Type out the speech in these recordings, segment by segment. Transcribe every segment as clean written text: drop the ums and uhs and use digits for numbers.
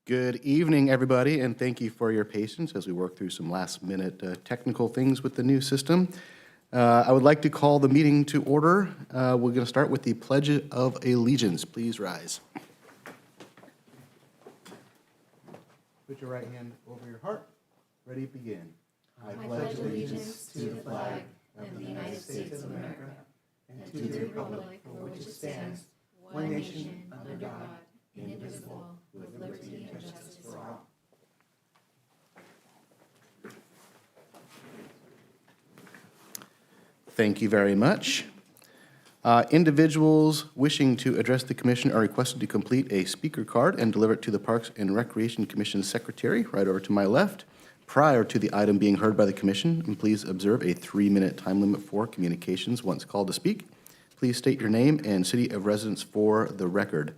Good evening, everybody, and thank you for your patience as we work through some last-minute technical things with the new system. I would like to call the meeting to order. We're going to start with the Pledge of Allegiance. Please rise. Put your right hand over your heart. Ready, begin. I pledge allegiance to the flag of the United States of America and to the republic for which it stands, one nation, under God, indivisible, with liberty and justice for all. Thank you very much. Individuals wishing to address the commission are requested to complete a speaker card and deliver it to the Parks and Recreation Commission secretary, right over to my left, prior to the item being heard by the commission. And please observe a 3-minute time limit for communications once called to speak. Please state your name and city of residence for the record.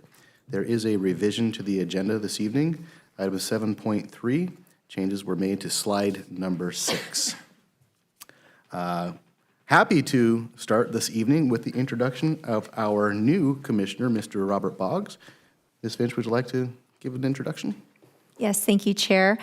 There is a revision to the agenda this evening. Item 7.3, changes were made to slide number 6. Happy to start this evening with the introduction of our new commissioner, Mr. Robert Boggs. Ms. Finch, would you like to give an introduction? Yes, thank you, Chair.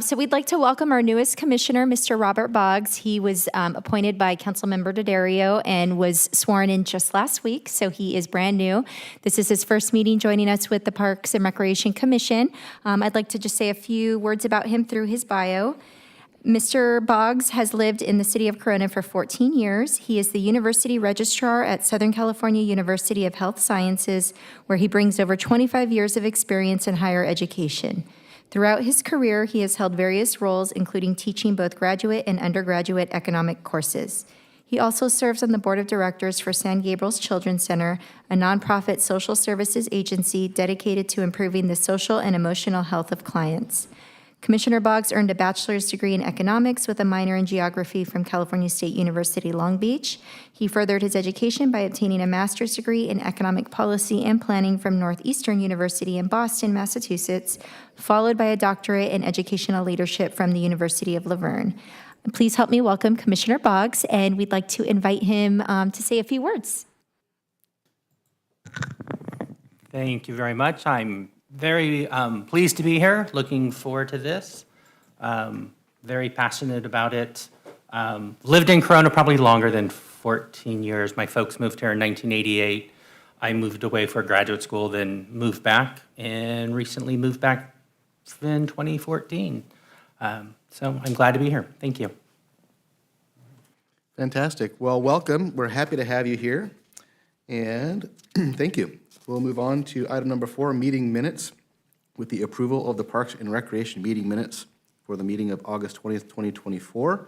So we'd like to welcome our newest commissioner, Mr. Robert Boggs. He was appointed by Councilmember Daddario and was sworn in just last week, so he is brand new. This is his first meeting joining us with the Parks and Recreation Commission. I'd like to just say a few words about him through his bio. Mr. Boggs has lived in the city of Corona for 14 years. He is the University Registrar at Southern California University of Health Sciences, where he brings over 25 years of experience in higher education. Throughout his career, he has held various roles, including teaching both graduate and undergraduate economic courses. He also serves on the board of directors for San Gabriel's Children's Center, a nonprofit social services agency dedicated to improving the social and emotional health of clients. Commissioner Boggs earned a bachelor's degree in economics with a minor in geography from California State University, Long Beach. He furthered his education by obtaining a master's degree in economic policy and planning from Northeastern University in Boston, Massachusetts, followed by a doctorate in educational leadership from the University of La Verne. Please help me welcome Commissioner Boggs, and we'd like to invite him to say a few words. Thank you very much. I'm very pleased to be here, looking forward to this. Very passionate about it. Lived in Corona probably longer than 14 years. My folks moved here in 1988. I moved away for graduate school, then moved back, and recently moved back in 2014. So I'm glad to be here. Thank you. Fantastic. Well, welcome. We're happy to have you here, and thank you. We'll move on to item number 4, meeting minutes, with the approval of the Parks and Recreation meeting minutes for the meeting of August 20th, 2024.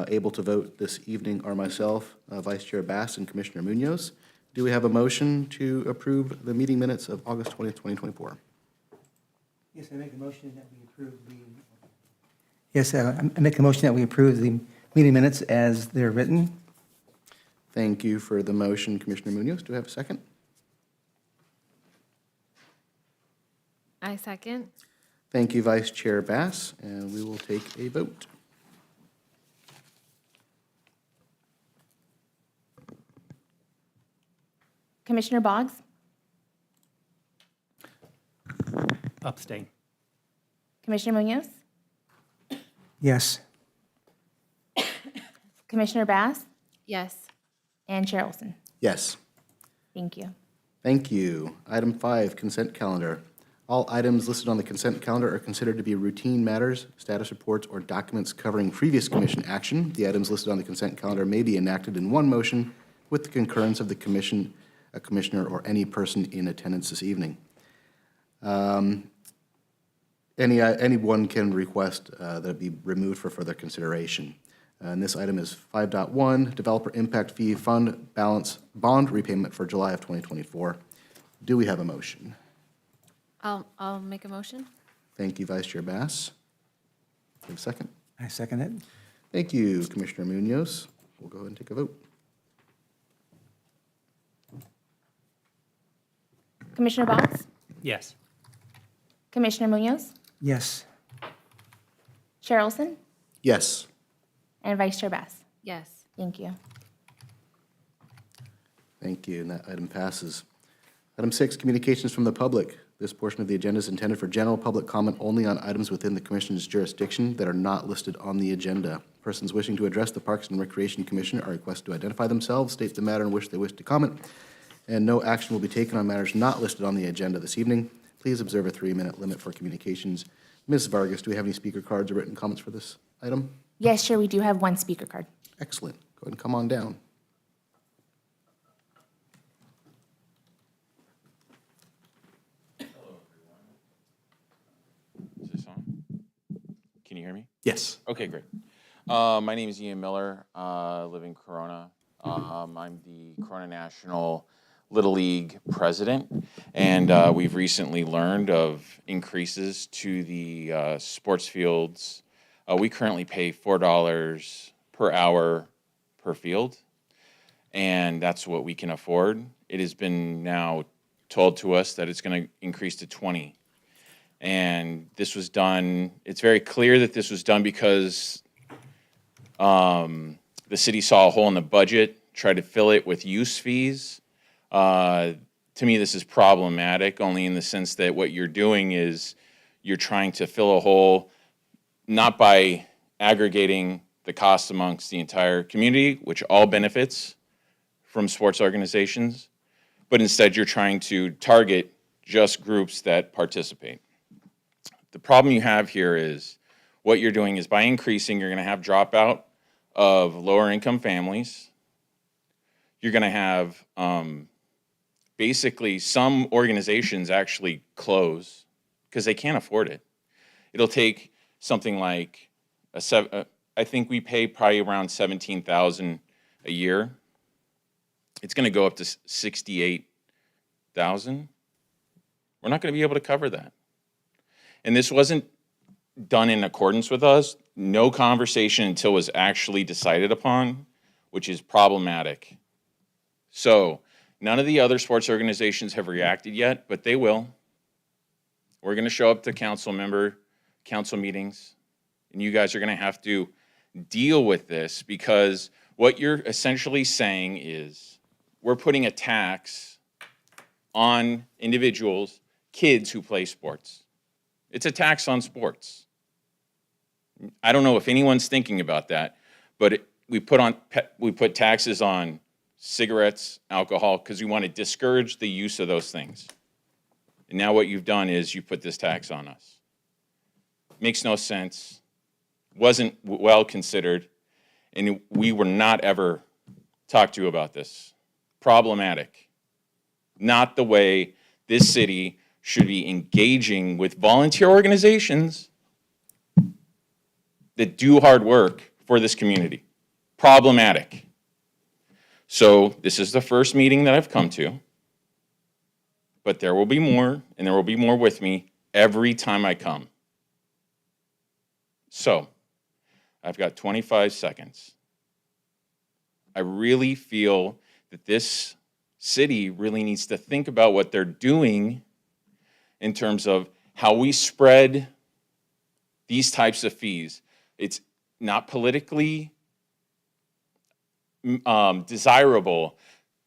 Able to vote this evening are myself, Vice Chair Bass, and Commissioner Munoz. Do we have a motion to approve the meeting minutes of August 20th, 2024? Yes, I make a motion that we approve the meeting minutes as they're written. Thank you for the motion, Commissioner Munoz. Do we have a second? I second. Thank you, Vice Chair Bass, and we will take a vote. Commissioner Boggs? Abstain. Commissioner Munoz? Yes. Commissioner Bass? Yes. And Chair Olson? Yes. Thank you. Thank you. Item 5, consent calendar. All items listed on the consent calendar are considered to be routine matters, status reports, or documents covering previous commission action. The items listed on the consent calendar may be enacted in one motion with the concurrence of the commission, a commissioner, or any person in attendance this evening. Anyone can request that it be removed for further consideration. And this item is 5.1, Developer Impact Fee Fund Balance Bond Repayment for July of 2024. Do we have a motion? I'll make a motion. Thank you, Vice Chair Bass. Do you have a second? I second it. Thank you, Commissioner Munoz. We'll go ahead and take a vote. Commissioner Boggs? Yes. Commissioner Munoz? Yes. Chair Olson? Yes. And Vice Chair Bass? Yes. Thank you. Thank you, and that item passes. Item 6, communications from the public. This portion of the agenda is intended for general public comment only on items within the commission's jurisdiction that are not listed on the agenda. Persons wishing to address the Parks and Recreation Commission are requested to identify themselves, state the matter in which they wish to comment, and no action will be taken on matters not listed on the agenda this evening. Please observe a 3-minute limit for communications. Ms. Vargas, do we have any speaker cards or written comments for this item? Yes, Chair, we do have one speaker card. Excellent. Go ahead and come on down. Is this on? Can you hear me? Yes. Okay, great. My name is Ian Miller. I live in Corona. I'm the Corona National Little League president, and we've recently learned of increases to the sports fields. We currently pay $4 per hour per field, and that's what we can afford. It has been now told to us that it's going to increase to 20. And this was done, it's very clear that this was done because the city saw a hole in the budget, tried to fill it with use fees. To me, this is problematic, only in the sense that what you're doing is you're trying to fill a hole, not by aggregating the costs amongst the entire community, which all benefits from sports organizations, but instead you're trying to target just groups that participate. The problem you have here is what you're doing is by increasing, you're going to have dropout of lower income families. You're going to have basically some organizations actually close because they can't afford it. It'll take something like I think we pay probably around $17,000 a year. It's going to go up to $68,000. We're not going to be able to cover that. And this wasn't done in accordance with us. No conversation until it was actually decided upon, which is problematic. So none of the other sports organizations have reacted yet, but they will. We're going to show up to council meetings, and you guys are going to have to deal with this because what you're essentially saying is we're putting a tax on individuals, kids who play sports. It's a tax on sports. I don't know if anyone's thinking about that, but we put taxes on cigarettes, alcohol, because we want to discourage the use of those things. And now what you've done is you put this tax on us. Makes no sense, wasn't well considered, and we were not ever talked to about this. Problematic. Not the way this city should be engaging with volunteer organizations that do hard work for this community. Problematic. So this is the first meeting that I've come to, but there will be more, and there will be more with me every time I come. So I've got 25 seconds. I really feel that this city really needs to think about what they're doing in terms of how we spread these types of fees. It's not politically desirable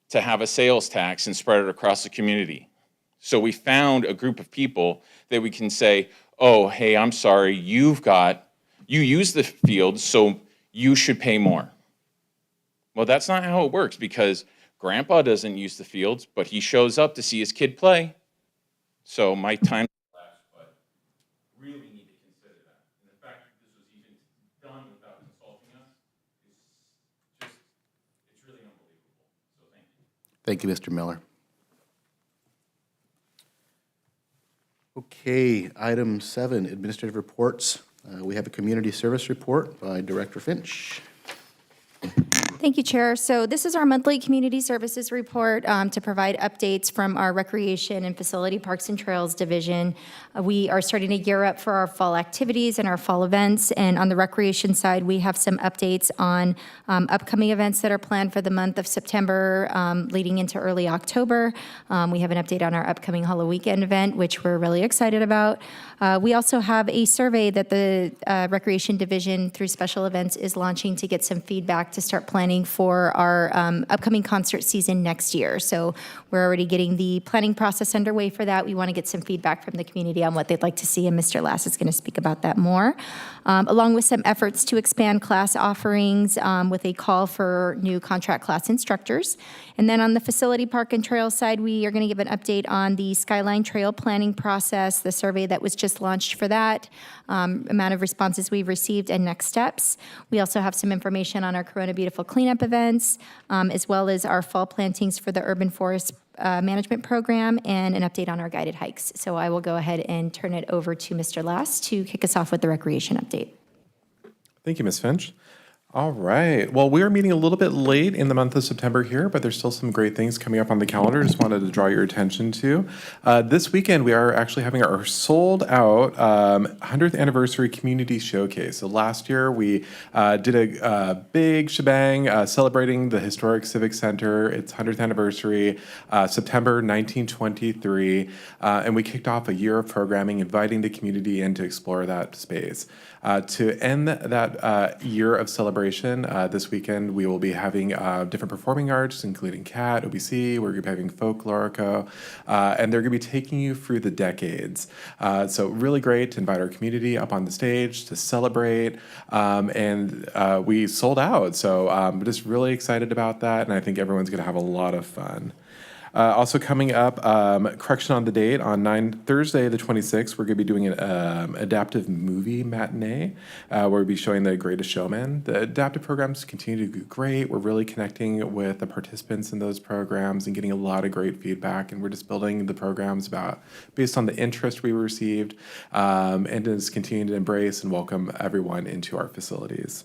to have a sales tax and spread it across the community. So we found a group of people that we can say, oh, hey, I'm sorry, you use the field, so you should pay more. Well, that's not how it works because Grandpa doesn't use the fields, but he shows up to see his kid play. So my time lapsed, but really need to consider that. And the fact that this was even done without consulting us is just, it's really unbelievable. So thank you. Thank you, Mr. Miller. Okay, item 7, administrative reports. We have a community service report by Director Finch. Thank you, Chair. So this is our monthly community services report to provide updates from our Recreation and Facility Parks and Trails Division. We are starting to gear up for our fall activities and our fall events. And on the recreation side, we have some updates on upcoming events that are planned for the month of September leading into early October. We have an update on our upcoming Halloween weekend event, which we're really excited about. We also have a survey that the Recreation Division through special events is launching to get some feedback to start planning planning for our upcoming concert season next year. So we're already getting the planning process underway for that. We want to get some feedback from the community on what they'd like to see, and Mr. Lass is going to speak about that more, along with some efforts to expand class offerings with a call for new contract class instructors. And then on the facility, park, and trail side, we are going to give an update on the Skyline Trail planning process, the survey that was just launched for that, amount of responses we've received, and next steps. We also have some information on our Corona Beautiful cleanup events, as well as our fall plantings for the urban forest management program, and an update on our guided hikes. So I will go ahead and turn it over to Mr. Lass to kick us off with the recreation update. Thank you, Ms. Finch. All right. Well, we are meeting a little bit late in the month of September here, but there's still some great things coming up on the calendar. Just wanted to draw your attention to. This weekend, we are actually having our sold out 100th anniversary community showcase. So last year, we did a big shebang celebrating the historic Civic Center, its 100th anniversary, September 1923. And we kicked off a year of programming, inviting the community in to explore that space. To end that year of celebration, this weekend we will be having different performing arts, including CAT, OBC, we're going to be having Folklorico, and they're going to be taking you through the decades. So really great to invite our community up on the stage to celebrate, and we sold out. So I'm just really excited about that, and I think everyone's going to have a lot of fun. Also coming up, correction on the date, on Thursday the 26th, we're going to be doing an adaptive movie matinee where we'll be showing The Greatest Showman. The adaptive programs continue to do great. We're really connecting with the participants in those programs and getting a lot of great feedback, and we're just building the programs based on the interest we received, and just continuing to embrace and welcome everyone into our facilities.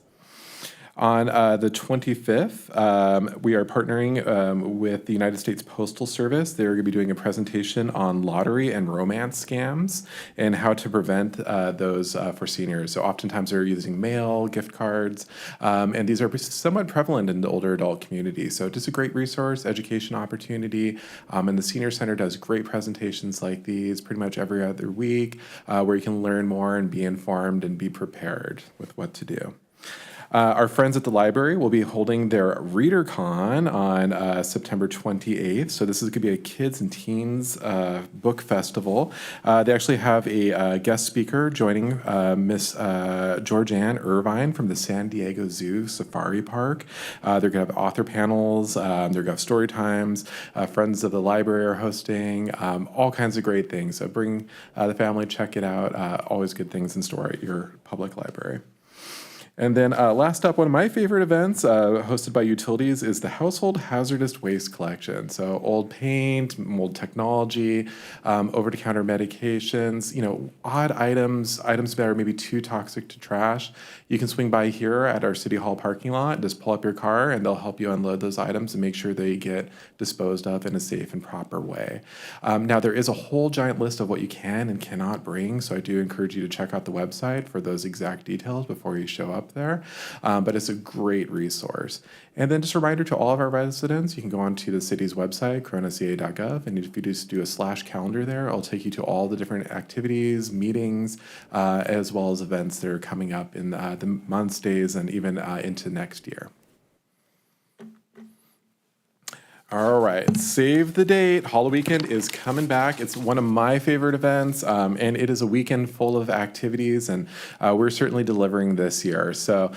On the 25th, we are partnering with the United States Postal Service. They're going to be doing a presentation on lottery and romance scams and how to prevent those for seniors. So oftentimes they're using mail, gift cards, and these are somewhat prevalent in the older adult community. So just a great resource, education opportunity, and the Senior Center does great presentations like these pretty much every other week where you can learn more and be informed and be prepared with what to do. Our friends at the library will be holding their ReaderCon on September 28th. So this is going to be a kids and teens book festival. They actually have a guest speaker joining Miss Georgianne Irvine from the San Diego Zoo Safari Park. They're going to have author panels. They're going to have story times. Friends of the library are hosting. All kinds of great things. So bring the family, check it out. Always good things in store at your public library. And then last up, one of my favorite events hosted by Utilities is the Household Hazardous Waste Collection. So old paint, old technology, over-the-counter medications, odd items that are maybe too toxic to trash. You can swing by here at our City Hall parking lot, just pull up your car, and they'll help you unload those items and make sure they get disposed of in a safe and proper way. Now, there is a whole giant list of what you can and cannot bring, so I do encourage you to check out the website for those exact details before you show up there, but it's a great resource. And then just a reminder to all of our residents, you can go onto the city's website, coronaca.gov, and if you just do a /calendar there, it'll take you to all the different activities, meetings, as well as events that are coming up in the months, days, and even into next year. All right, save the date. Hall Weekend is coming back. It's one of my favorite events, and it is a weekend full of activities, and we're certainly delivering this year. So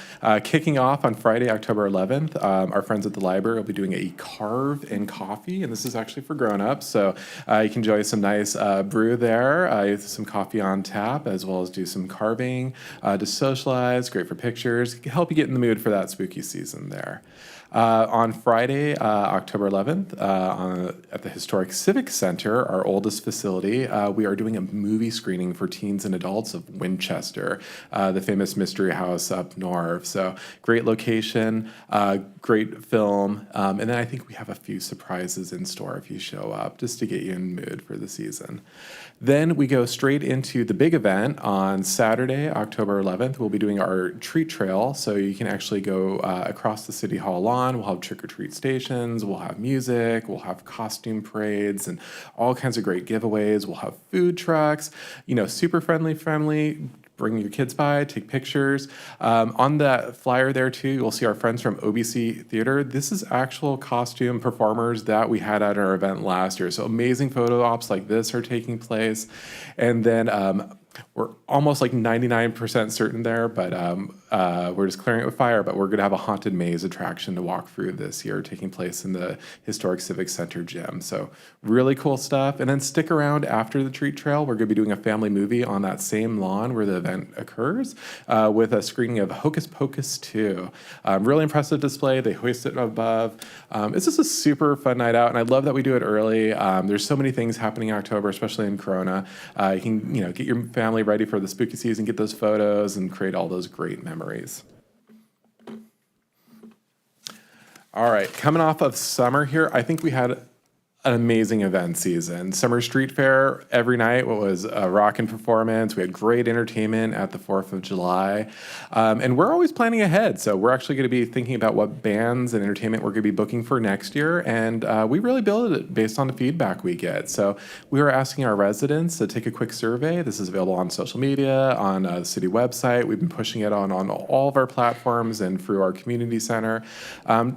kicking off on Friday, October 11th, our friends at the library will be doing a carve and coffee, and this is actually for grown-ups. So you can enjoy some nice brew there, some coffee on tap, as well as do some carving to socialize, great for pictures, help you get in the mood for that spooky season there. On Friday, October 11th, at the Historic Civic Center, our oldest facility, we are doing a movie screening for teens and adults of Winchester, the famous mystery house up north. So great location, great film, and then I think we have a few surprises in store if you show up, just to get you in the mood for the season. Then we go straight into the big event on Saturday, October 11th. We'll be doing our treat trail, so you can actually go across the City Hall lawn. We'll have trick-or-treat stations, we'll have music, we'll have costume parades, and all kinds of great giveaways. We'll have food trucks, super friendly. bring your kids by, take pictures. On that flyer there too, you'll see our friends from OBC Theater. This is actual costume performers that we had at our event last year. So amazing photo ops like this are taking place. And then we're almost like 99% certain there, but we're just clearing it with fire. But we're going to have a haunted maze attraction to walk through this year, taking place in the Historic Civic Center gym. So really cool stuff. And then stick around after the treat trail. We're going to be doing a family movie on that same lawn where the event occurs with a screening of Hocus Pocus 2. Really impressive display. They hoist it above. It's just a super fun night out, and I love that we do it early. There's so many things happening in October, especially in Corona. You can, get your family ready for the spooky season, get those photos, and create all those great memories. All right, coming off of summer here, I think we had an amazing event season. Summer Street Fair every night was a rockin' performance. We had great entertainment at the 4th of July. And we're always planning ahead. So we're actually going to be thinking about what bands and entertainment we're going to be booking for next year. And we really build it based on the feedback we get. So we were asking our residents to take a quick survey. This is available on social media, on the city website. We've been pushing it on all of our platforms and through our community center.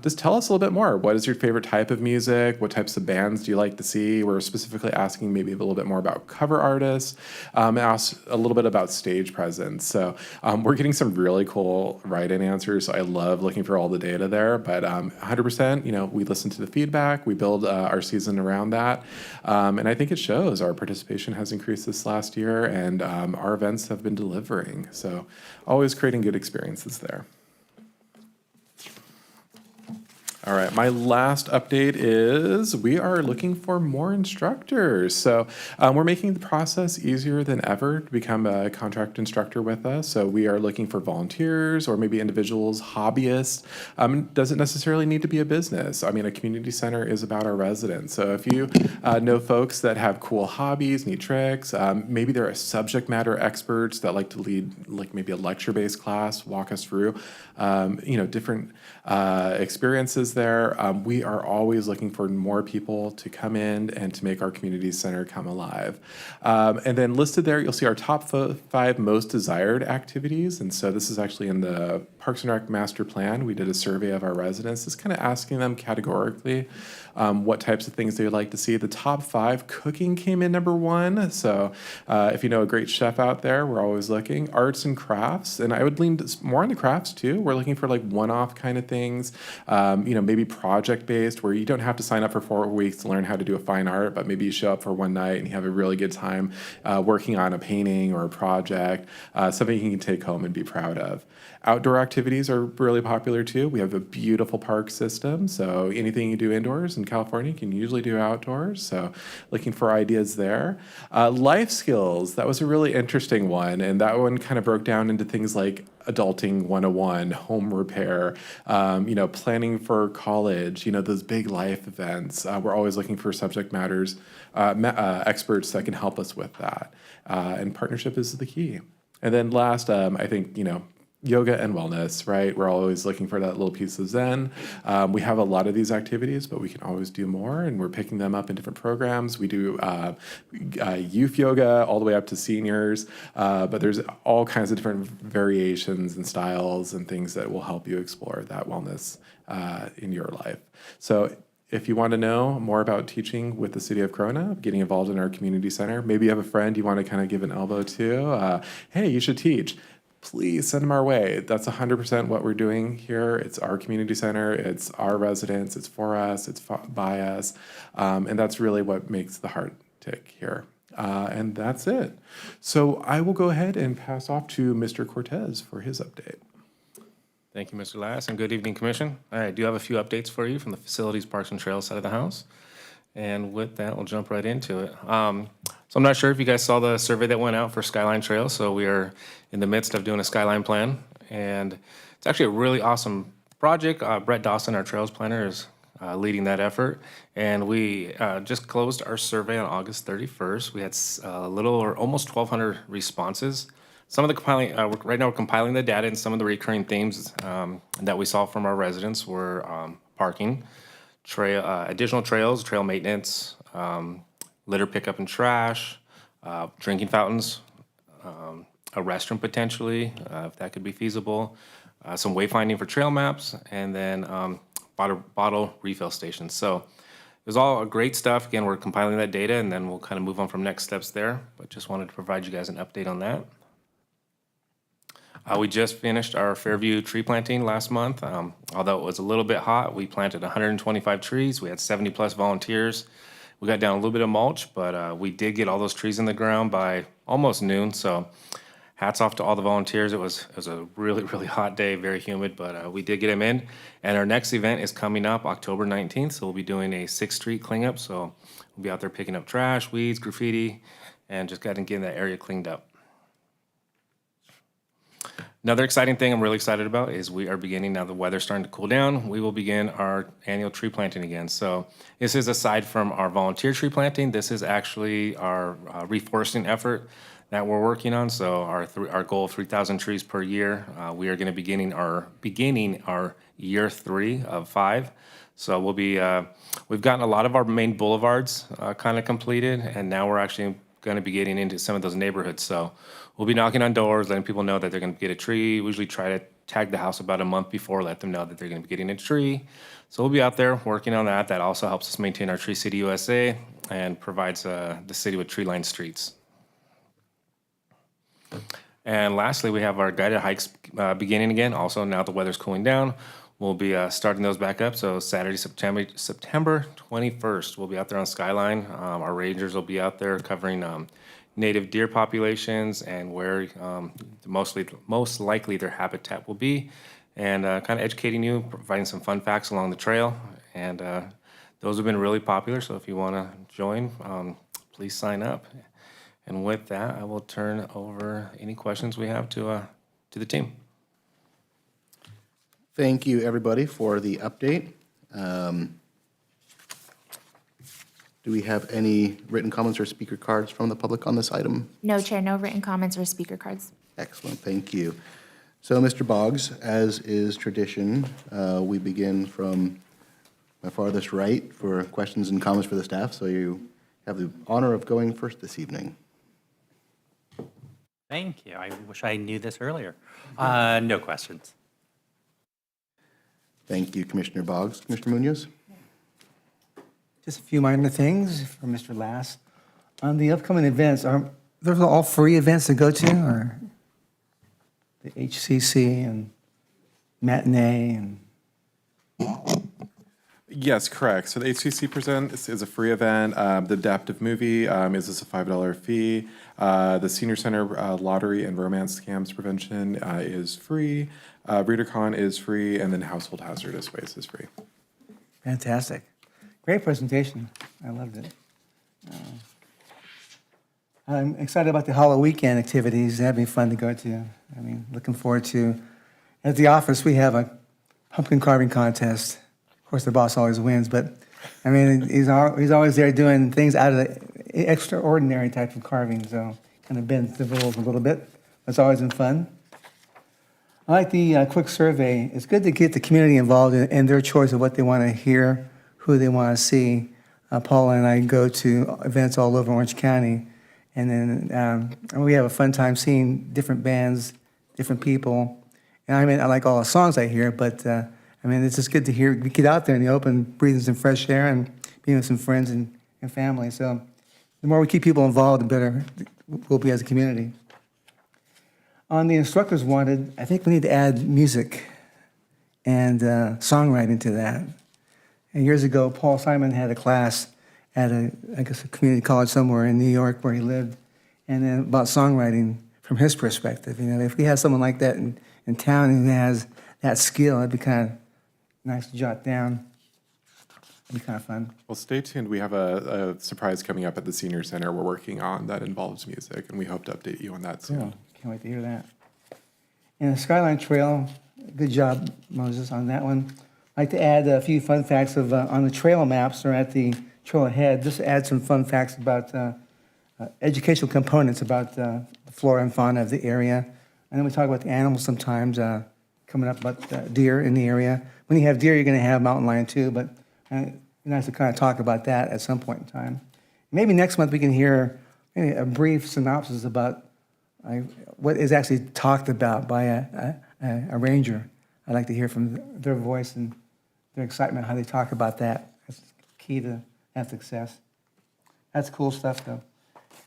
Just tell us a little bit more. What is your favorite type of music? What types of bands do you like to see? We're specifically asking maybe a little bit more about cover artists, and ask a little bit about stage presence. So we're getting some really cool write-in answers. So I love looking for all the data there, but 100%, we listen to the feedback. We build our season around that. And I think it shows. Our participation has increased this last year, and our events have been delivering. So always creating good experiences there. All right, my last update is we are looking for more instructors. So we're making the process easier than ever to become a contract instructor with us. So we are looking for volunteers or maybe individuals, hobbyists. Doesn't necessarily need to be a business. I mean, a community center is about our residents. So if you know folks that have cool hobbies, neat tricks, maybe they're subject matter experts that like to lead like maybe a lecture-based class, walk us through, different experiences there. We are always looking for more people to come in and to make our community center come alive. And then listed there, you'll see our top 5 most desired activities. And so this is actually in the Parks and Rec Master Plan. We did a survey of our residents, just kind of asking them categorically what types of things they would like to see. The top 5, cooking came in number 1. So if you know a great chef out there, we're always looking. Arts and crafts, and I would lean more on the crafts too. We're looking for like one-off kind of things, maybe project-based where you don't have to sign up for 4 weeks to learn how to do a fine art, but maybe you show up for one night and you have a really good time working on a painting or a project, something you can take home and be proud of. Outdoor activities are really popular too. We have a beautiful park system, so anything you do indoors in California you can usually do outdoors, so looking for ideas there. Life skills, that was a really interesting one, and that one kind of broke down into things like Adulting 101, home repair, planning for college, those big life events. We're always looking for subject matters, experts that can help us with that. And partnership is the key. And then last, I think, yoga and wellness, right? We're always looking for that little piece of Zen. We have a lot of these activities, but we can always do more, and we're picking them up in different programs. We do youth yoga all the way up to seniors, but there's all kinds of different variations and styles and things that will help you explore that wellness in your life. So if you want to know more about teaching with the City of Corona, getting involved in our community center, maybe you have a friend you want to kind of give an elbow to, hey, you should teach. Please send them our way. That's 100% what we're doing here. It's our community center. It's our residents. It's for us. It's by us. And that's really what makes the heart tick here. And that's it. So I will go ahead and pass off to Mr. Cortez for his update. Thank you, Mr. Lass, and good evening, Commission. I do have a few updates for you from the Facilities, Parks, and Trails side of the house. And with that, we'll jump right into it. So I'm not sure if you guys saw the survey that went out for Skyline Trail. So we are in the midst of doing a Skyline plan. And it's actually a really awesome project. Brett Dawson, our Trails planner, is leading that effort. And we just closed our survey on August 31st. We had a little or almost 1,200 responses. Some of the compiling, right now we're compiling the data, and some of the recurring themes that we saw from our residents were parking, additional trails, trail maintenance, litter pickup and trash, drinking fountains, a restroom potentially, if that could be feasible, some wayfinding for trail maps, and then bottle refill stations. So it was all great stuff. Again, we're compiling that data, and then we'll kind of move on from next steps there. But just wanted to provide you guys an update on that. We just finished our Fairview tree planting last month. Although it was a little bit hot, we planted 125 trees. We had 70-plus volunteers. We got down a little bit of mulch, but we did get all those trees in the ground by almost noon. So hats off to all the volunteers. It was a really, really hot day, very humid, but we did get them in. And our next event is coming up October 19th. So we'll be doing a 6th Street cleanup. So we'll be out there picking up trash, weeds, graffiti, and just getting that area cleaned up. Another exciting thing I'm really excited about is we are beginning, now the weather's starting to cool down, we will begin our annual tree planting again. So this is aside from our volunteer tree planting, this is actually our reforesting effort that we're working on. So our goal of 3,000 trees per year, we are going to beginning our year 3 of 5. So we'll be, we've gotten a lot of our main boulevards kind of completed, and now we're actually going to be getting into some of those neighborhoods. So we'll be knocking on doors, letting people know that they're going to get a tree. We usually try to tag the house about a month before, let them know that they're going to be getting a tree. So we'll be out there working on that. That also helps us maintain our Tree City USA and provides the city with tree-lined streets. And lastly, we have our guided hikes beginning again. Also, now the weather's cooling down, we'll be starting those back up. So Saturday, September 21st, we'll be out there on Skyline. Our rangers will be out there covering native deer populations and where most likely their habitat will be, and kind of educating you, providing some fun facts along the trail. And those have been really popular, so if you want to join, please sign up. And with that, I will turn over any questions we have to the team. Thank you, everybody, for the update. Do we have any written comments or speaker cards from the public on this item? No, Chair, no written comments or speaker cards. Excellent, thank you. So, Mr. Boggs, as is tradition, we begin from my farthest right for questions and comments for the staff, so you have the honor of going first this evening. Thank you. I wish I knew this earlier. No questions. Thank you, Commissioner Boggs. Commissioner Munoz? Just a few minor things for Mr. Lass. On the upcoming events, are those all free events to go to, or the HCC and matinee and? Yes, correct. So the HCC present is a free event. The adaptive movie is a $5 fee. The Senior Center Lottery and Romance Scams Prevention is free. ReaderCon is free, and then Household Hazardous Waste is free. Fantastic. Great presentation. I loved it. I'm excited about the Halloween weekend activities. That'd be fun to go to. I mean, looking forward to. At the office, we have a pumpkin carving contest. Of course, the boss always wins, but I mean, he's always there doing things out of the extraordinary type of carving, so kind of bends the rules a little bit. It's always been fun. I like the quick survey. It's good to get the community involved in their choice of what they want to hear, who they want to see. Paula and I go to events all over Orange County, and then we have a fun time seeing different bands, different people. And I mean, I like all the songs I hear, but I mean, it's just good to get out there in the open, breathing some fresh air and being with some friends and family. So the more we keep people involved, the better we'll be as a community. On the instructors wanted, I think we need to add music and songwriting to that. And years ago, Paul Simon had a class at a community college somewhere in New York where he lived, and then about songwriting from his perspective. You know, if we had someone like that in town who has that skill, it'd be kind of nice to jot down. It'd be kind of fun. Well, stay tuned. We have a surprise coming up at the Senior Center we're working on that involves music, and we hope to update you on that soon. Cool. Can't wait to hear that. And the Skyline Trail, good job, Moses, on that one. I'd like to add a few fun facts of on the trail maps or at the trailhead. Just add some fun facts about educational components about the flora and fauna of the area. And then we talk about the animals sometimes, coming up about deer in the area. When you have deer, you're going to have mountain lion too, but it's nice to kind of talk about that at some point in time. Maybe next month we can hear maybe a brief synopsis about what is actually talked about by a ranger. I'd like to hear from their voice and their excitement, how they talk about that. That's key to that success. That's cool stuff, though.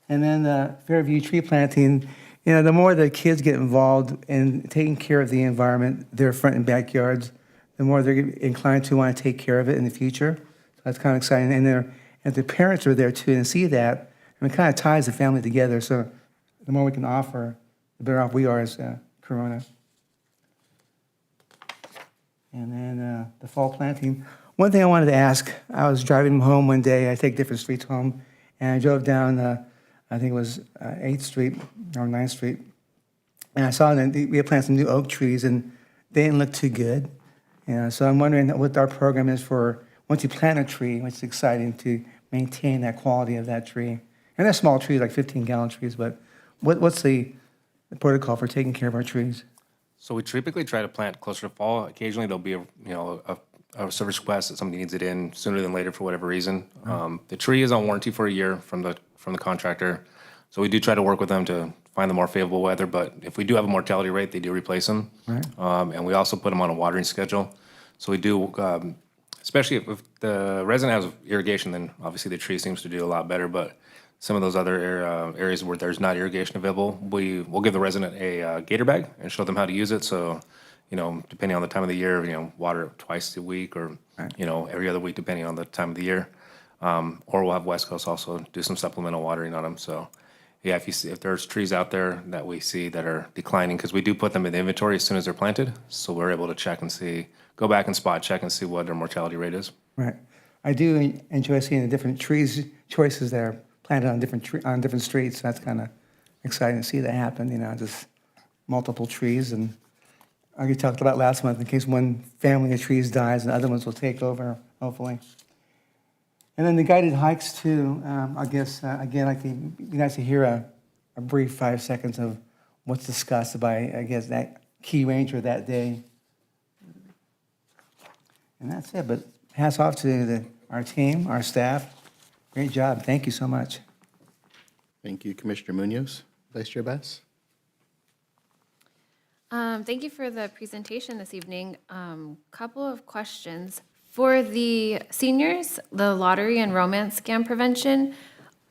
And then Fairview tree planting, you know, the more the kids get involved in taking care of the environment, their front and backyards, the more they're inclined to want to take care of it in the future. So that's kind of exciting. And the parents are there too and see that, and it kind of ties the family together. So the more we can offer, the better off we are as Corona. And then the fall planting. One thing I wanted to ask, I was driving home one day, I take different streets home, and I drove down, I think it was 8th Street or 9th Street, and I saw that we had planted some new oak trees, and they didn't look too good. So I'm wondering what our program is for, once you plant a tree, which is exciting, to maintain that quality of that tree. And they're small trees, like 15-gallon trees, but what's the protocol for taking care of our trees? So we typically try to plant closer to fall. Occasionally, there'll be a service request that somebody needs it in sooner than later for whatever reason. The tree is on warranty for a year from the contractor, so we do try to work with them to find the more favorable weather. But if we do have a mortality rate, they do replace them. Right. And we also put them on a watering schedule. So we do, especially if the resident has irrigation, then obviously the tree seems to do a lot better. But some of those other areas where there's not irrigation available, we'll give the resident a gator bag and show them how to use it. So, you know, depending on the time of the year, you know, water it twice a week or, you know, every other week, depending on the time of the year. Or we'll have West Coast also do some supplemental watering on them. So, yeah, if there's trees out there that we see that are declining, because we do put them in the inventory as soon as they're planted, so we're able to check and see, go back and spot check and see what their mortality rate is. Right. I do enjoy seeing the different trees choices that are planted on different streets. That's kind of exciting to see that happen, you know, just multiple trees. And like we talked about last month, in case one family of trees dies, and other ones will take over, hopefully. And then the guided hikes, too. I guess, again, it'd be nice to hear a brief 5 seconds of what's discussed by, I guess, that key ranger that day. And that's it. But hats off to our team, our staff. Great job. Thank you so much. Thank you, Commissioner Munoz. Vice Chair Bass? Thank you for the presentation this evening. Couple of questions. For the seniors, the lottery and romance scam prevention,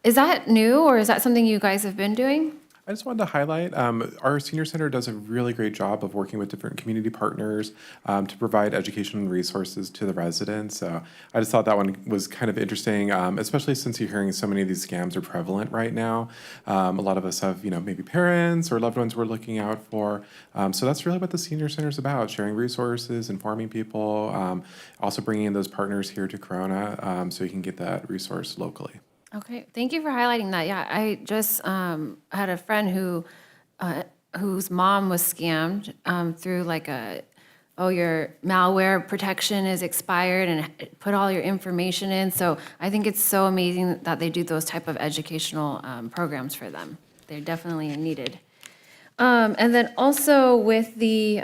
is that new or is that something you guys have been doing? I just wanted to highlight, our senior center does a really great job of working with different community partners to provide education and resources to the residents. So I just thought that one was kind of interesting, especially since you're hearing so many of these scams are prevalent right now. A lot of us have, you know, maybe parents or loved ones we're looking out for. So that's really what the senior center is about, sharing resources, informing people, also bringing in those partners here to Corona so you can get that resource locally. Okay, thank you for highlighting that. Yeah, I just had a friend whose mom was scammed through like your malware protection is expired and put all your information in. So I think it's so amazing that they do those type of educational programs for them. They're definitely needed. And then also with the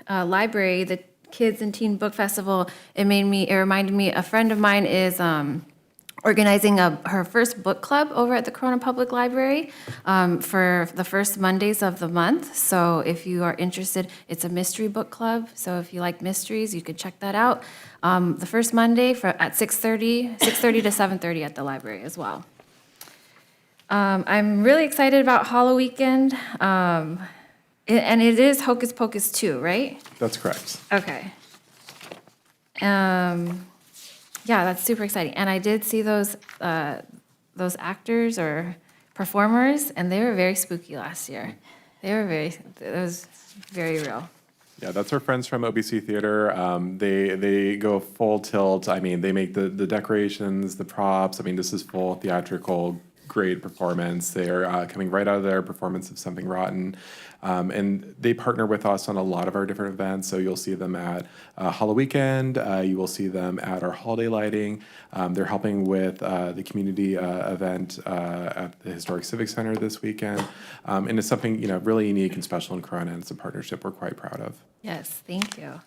library, the Kids and Teen Book Festival, it reminded me, a friend of mine is organizing her first book club over at the Corona Public Library for the first Mondays of the month. So if you are interested, it's a mystery book club. So if you like mysteries, you could check that out. The first Monday at 6:30 to 7:30 at the library as well. I'm really excited about Hollow Weekend. And it is Hocus Pocus 2, right? That's correct. Okay. Yeah, that's super exciting. And I did see those actors or performers, and they were very spooky last year. It was very real. Yeah, that's our friends from OBC Theater. They go full tilt. I mean, they make the decorations, the props. I mean, this is full theatrical, great performance. They're coming right out of their performance of Something Rotten. And they partner with us on a lot of our different events. So you'll see them at Hollow Weekend. You will see them at our holiday lighting. They're helping with the community event at the Historic Civic Center this weekend. And it's something, you know, really unique and special in Corona, and it's a partnership we're quite proud of. Yes, thank you.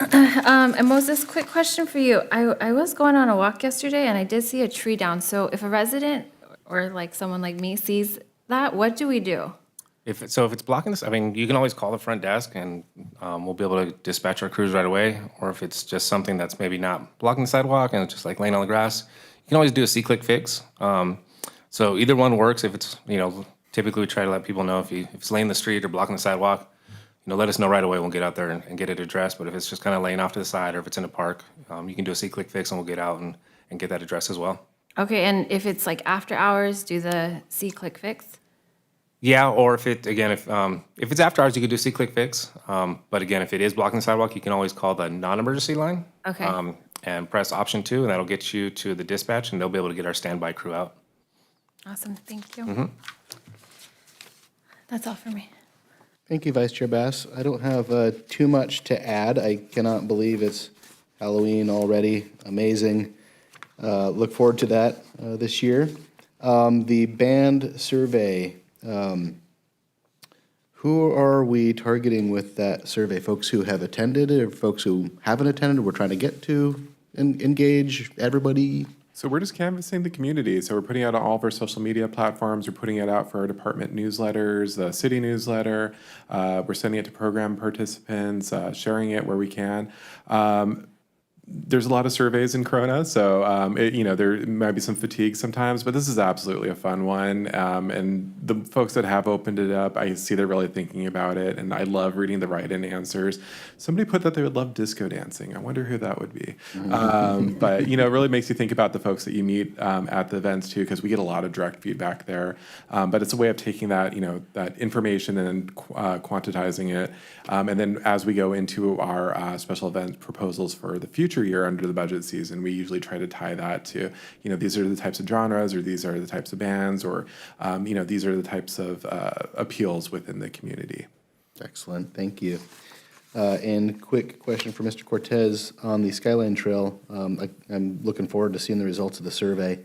And Moses, quick question for you. I was going on a walk yesterday and I did see a tree down. So if a resident or like someone like me sees that, what do we do? If it's blocking this, I mean, you can always call the front desk and we'll be able to dispatch our crews right away. Or if it's just something that's maybe not blocking the sidewalk and it's just like laying on the grass, you can always do a C-click fix. So either one works. If it's, typically we try to let people know if it's laying in the street or blocking the sidewalk, let us know right away. We'll get out there and get it addressed. But if it's just kind of laying off to the side or if it's in a park, you can do a C-click fix and we'll get out and get that addressed as well. Okay, and if it's like after hours, do the C-click fix? Yeah, or if it's after hours, you could do C-click fix. But again, if it is blocking the sidewalk, you can always call the non-emergency line. Okay. And press option 2, and that'll get you to the dispatch, and they'll be able to get our standby crew out. Awesome, thank you. That's all for me. Thank you, Vice Chair Bass. I don't have too much to add. I cannot believe it's Halloween already. Amazing. Look forward to that this year. The band survey. Who are we targeting with that survey? Folks who have attended or folks who haven't attended? We're trying to get to engage everybody. So we're just canvassing the community. So we're putting it out on all of our social media platforms. We're putting it out for our department newsletters, the city newsletter. We're sending it to program participants, sharing it where we can. There's a lot of surveys in Corona, so there might be some fatigue sometimes, but this is absolutely a fun one. And the folks that have opened it up, I see they're really thinking about it, and I love reading the write-in answers. Somebody put that they would love disco dancing. I wonder who that would be. But it really makes you think about the folks that you meet at the events too, because we get a lot of direct feedback there. But it's a way of taking that that information and quantitizing it, and then as we go into our special event proposals for the future year under the budget season, we usually try to tie that to, these are the types of genres, or these are the types of bands, or, these are the types of appeals within the community. Excellent, thank you. And quick question for Mr. Cortez on the Skyline Trail. I'm looking forward to seeing the results of the survey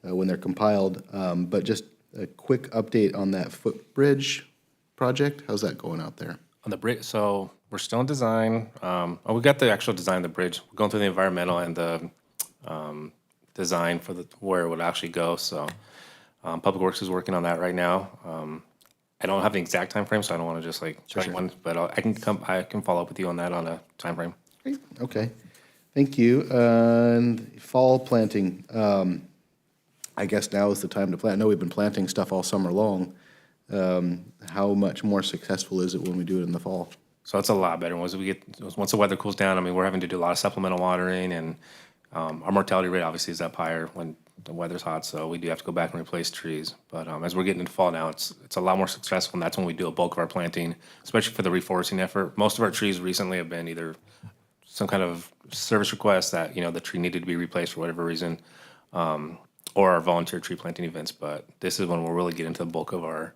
when they're compiled. But just a quick update on that footbridge project. How's that going out there? On the bridge, so we're still in design. We got the actual design of the bridge. We're going through the environmental and the design for where it would actually go. So Public Works is working on that right now. I don't have the exact time frame, so I don't want to just tell you one, but I can follow up with you on that on a time frame. Great, okay. Thank you. And fall planting. I guess now is the time to plant. I know we've been planting stuff all summer long. How much more successful is it when we do it in the fall? So it's a lot better. Once the weather cools down, we're having to do a lot of supplemental watering, and our mortality rate obviously is up higher when the weather's hot, so we do have to go back and replace trees. But as we're getting into fall now, it's a lot more successful, and that's when we do a bulk of our planting, especially for the reforesting effort. Most of our trees recently have been either some kind of service request that, the tree needed to be replaced for whatever reason, or our volunteer tree planting events. But this is when we'll really get into the bulk of our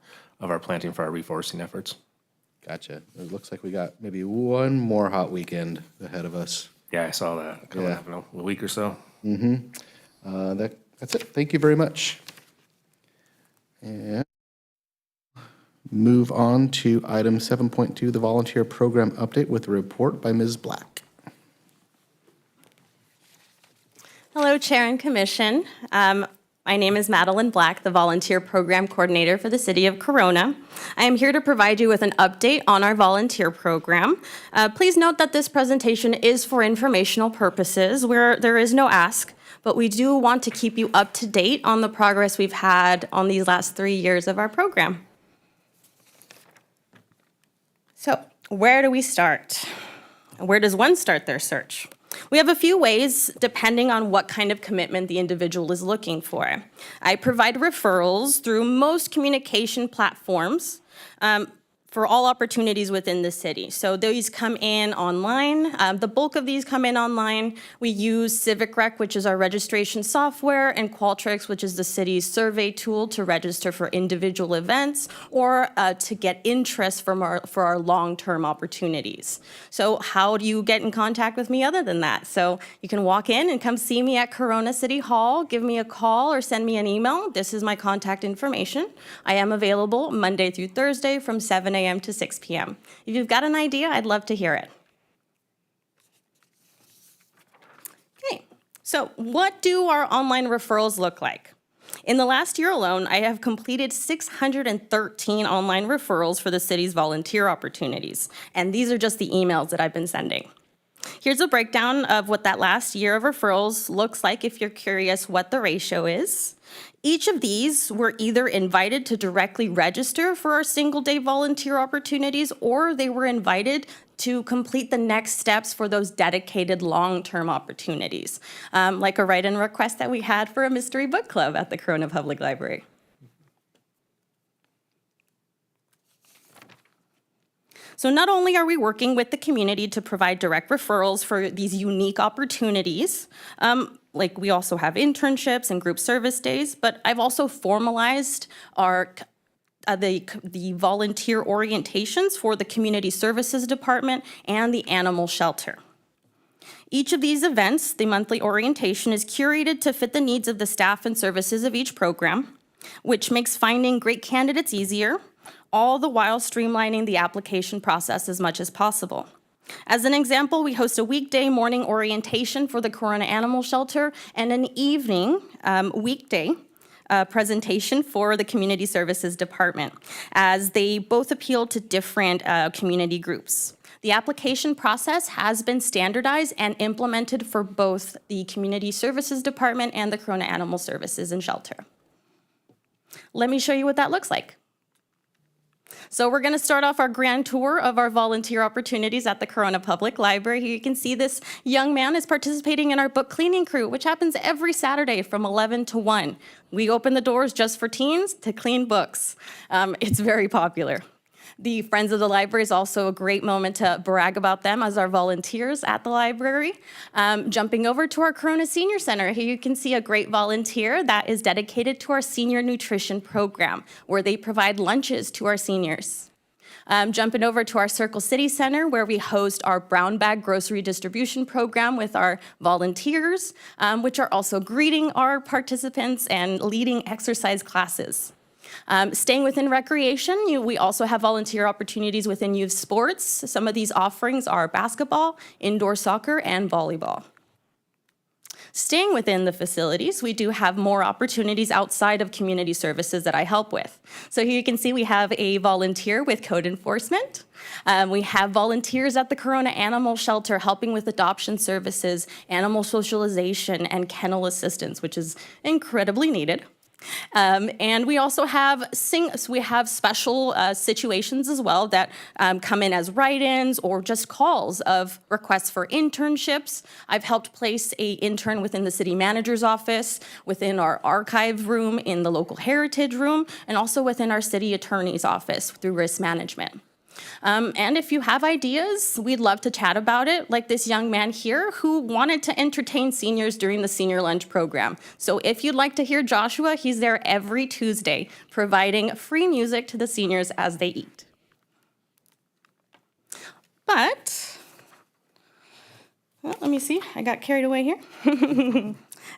planting for our reforesting efforts. Gotcha. It looks like we got maybe one more hot weekend ahead of us. Yeah, I saw that coming up in a week or so. That's it. Thank you very much. And move on to item 7.2, the volunteer program update with a report by Ms. Black. Hello, Chair and Commission. My name is Madeline Black, the Volunteer Program Coordinator for the City of Corona. I am here to provide you with an update on our volunteer program. Please note that this presentation is for informational purposes, where there is no ask, but we do want to keep you up to date on the progress we've had on these last 3 years of our program. So, where do we start? Where does one start their search? We have a few ways, depending on what kind of commitment the individual is looking for. I provide referrals through most communication platforms for all opportunities within the city. So these come in online. The bulk of these come in online. We use CivicRec, which is our registration software, and Qualtrics, which is the city's survey tool to register for individual events or to get interest for our long-term opportunities. So how do you get in contact with me other than that? So you can walk in and come see me at Corona City Hall, give me a call or send me an email. This is my contact information. I am available Monday through Thursday from 7 a.m. to 6 p.m. If you've got an idea, I'd love to hear it. Okay, so what do our online referrals look like? In the last year alone, I have completed 613 online referrals for the city's volunteer opportunities, and these are just the emails that I've been sending. Here's a breakdown of what that last year of referrals looks like if you're curious what the ratio is. Each of these were either invited to directly register for our single-day volunteer opportunities, or they were invited to complete the next steps for those dedicated long-term opportunities, like a write-in request that we had for a mystery book club at the Corona Public Library. So not only are we working with the community to provide direct referrals for these unique opportunities, like we also have internships and group service days, but I've also formalized our the volunteer orientations for the Community Services Department and the Animal Shelter. Each of these events, the monthly orientation, is curated to fit the needs of the staff and services of each program, which makes finding great candidates easier, all the while streamlining the application process as much as possible. As an example, we host a weekday morning orientation for the Corona Animal Shelter and an evening weekday presentation for the Community Services Department, as they both appeal to different community groups. The application process has been standardized and implemented for both the Community Services Department and the Corona Animal Services and Shelter. Let me show you what that looks like. So we're going to start off our grand tour of our volunteer opportunities at the Corona Public Library. Here you can see this young man is participating in our book cleaning crew, which happens every Saturday from 11 to 1. We open the doors just for teens to clean books. It's very popular. The Friends of the Library is also a great moment to brag about them as our volunteers at the library. Jumping over to our Corona Senior Center, here you can see a great volunteer that is dedicated to our senior nutrition program, where they provide lunches to our seniors. Jumping over to our Circle City Center, where we host our brown bag grocery distribution program with our volunteers, which are also greeting our participants and leading exercise classes. Staying within recreation, we also have volunteer opportunities within youth sports. Some of these offerings are basketball, indoor soccer, and volleyball. Staying within the facilities, we do have more opportunities outside of community services that I help with. So here you can see we have a volunteer with code enforcement. We have volunteers at the Corona Animal Shelter helping with adoption services, animal socialization, and kennel assistance, which is incredibly needed. And we also have special situations as well that come in as write-ins or just calls of requests for internships. I've helped place an intern within the city manager's office, within our archive room, in the local heritage room, and also within our city attorney's office through risk management. And if you have ideas, we'd love to chat about it, like this young man here who wanted to entertain seniors during the senior lunch program. So if you'd like to hear Joshua, he's there every Tuesday, providing free music to the seniors as they eat. But, well, let me see, I got carried away here.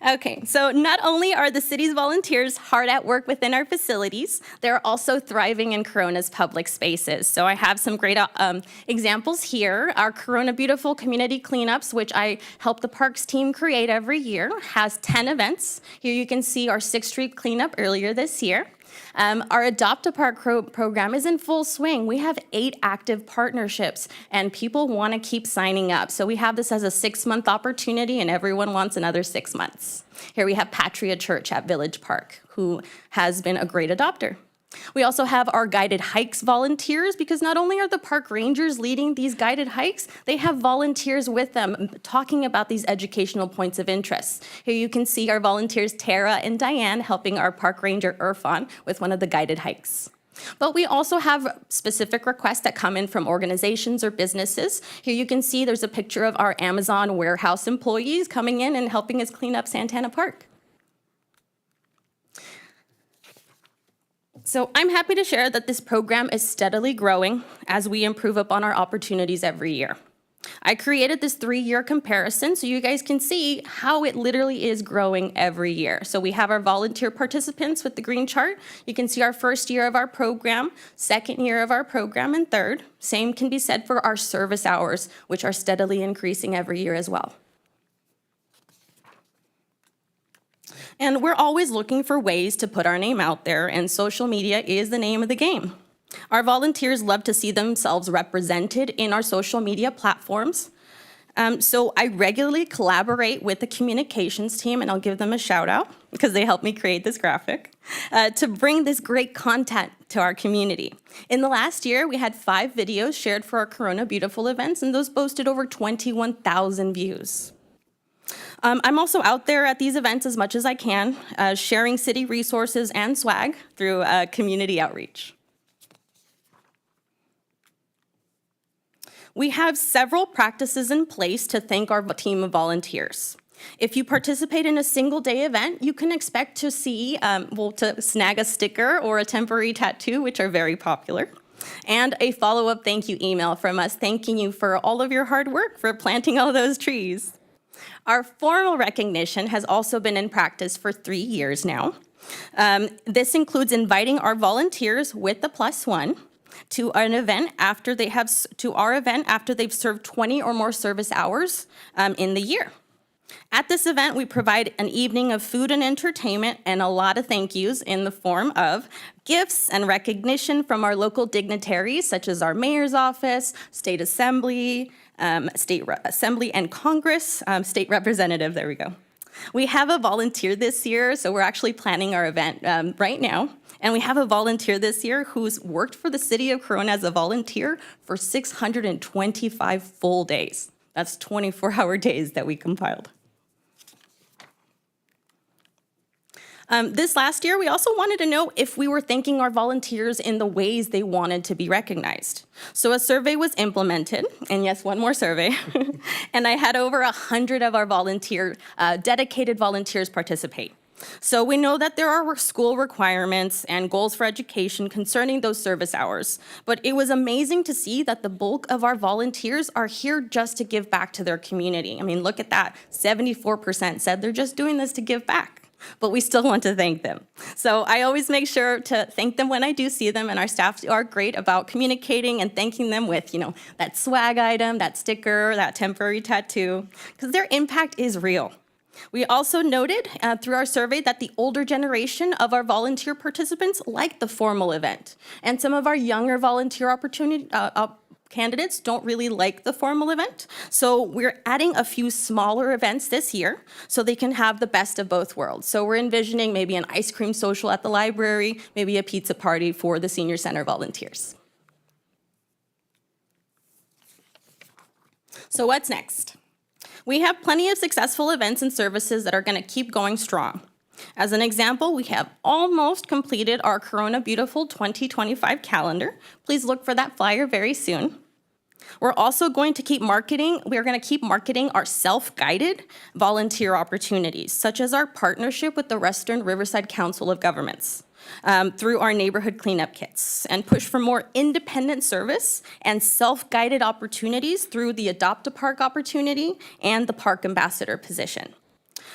Okay, so not only are the city's volunteers hard at work within our facilities, they're also thriving in Corona's public spaces. So I have some great examples here. Our Corona Beautiful Community Cleanups, which I help the Parks team create every year, has 10 events. Here you can see our 6th Street cleanup earlier this year. Our Adopt a Park program is in full swing. We have 8 active partnerships, and people want to keep signing up. So we have this as a 6-month opportunity, and everyone wants another 6 months. Here we have Patria Church at Village Park, who has been a great adopter. We also have our guided hikes volunteers, because not only are the park rangers leading these guided hikes, they have volunteers with them talking about these educational points of interest. Here you can see our volunteers Tara and Diane helping our park ranger Irfan with one of the guided hikes. But we also have specific requests that come in from organizations or businesses. Here you can see there's a picture of our Amazon warehouse employees coming in and helping us clean up Santana Park. So I'm happy to share that this program is steadily growing as we improve upon our opportunities every year. I created this 3-year comparison so you guys can see how it literally is growing every year. So we have our volunteer participants with the green chart. You can see our 1st year of our program, 2nd year of our program, and 3rd. Same can be said for our service hours, which are steadily increasing every year as well. And we're always looking for ways to put our name out there, and social media is the name of the game. Our volunteers love to see themselves represented in our social media platforms. So I regularly collaborate with the communications team, and I'll give them a shout out because they helped me create this graphic, to bring this great content to our community. In the last year, we had 5 videos shared for our Corona Beautiful events, and those boasted over 21,000 views. I'm also out there at these events as much as I can, sharing city resources and swag through community outreach. We have several practices in place to thank our team of volunteers. If you participate in a single day event, you can expect to see, to snag a sticker or a temporary tattoo, which are very popular, and a follow-up thank you email from us thanking you for all of your hard work for planting all those trees. Our formal recognition has also been in practice for 3 years now. This includes inviting our volunteers with the +1 to an event after they have after they've served 20 or more service hours in the year. At this event, we provide an evening of food and entertainment and a lot of thank yous in the form of gifts and recognition from our local dignitaries, such as our mayor's office, state assembly, assembly and Congress, state representative, there we go. We have a volunteer this year, so we're actually planning our event right now. And we have a volunteer this year who's worked for the city of Corona as a volunteer for 625 full days. That's 24-hour days that we compiled. This last year, we also wanted to know if we were thanking our volunteers in the ways they wanted to be recognized. So a survey was implemented, and yes, one more survey, and I had over 100 of our dedicated volunteers participate. So we know that there are school requirements and goals for education concerning those service hours, but it was amazing to see that the bulk of our volunteers are here just to give back to their community. I mean, look at that, 74% said they're just doing this to give back. But we still want to thank them. So I always make sure to thank them when I do see them, and our staff are great about communicating and thanking them with, that swag item, that sticker, that temporary tattoo, because their impact is real. We also noted through our survey that the older generation of our volunteer participants like the formal event, and some of our younger volunteer candidates don't really like the formal event. So we're adding a few smaller events this year so they can have the best of both worlds. So we're envisioning maybe an ice cream social at the library, maybe a pizza party for the senior center volunteers. So what's next? We have plenty of successful events and services that are going to keep going strong. As an example, we have almost completed our Corona Beautiful 2025 calendar. Please look for that flyer very soon. We're also going to keep marketing. We're going to keep marketing our self-guided volunteer opportunities, such as our partnership with the Western Riverside Council of Governments through our neighborhood cleanup kits, and push for more independent service and self-guided opportunities through the Adopt a Park opportunity and the Park Ambassador position.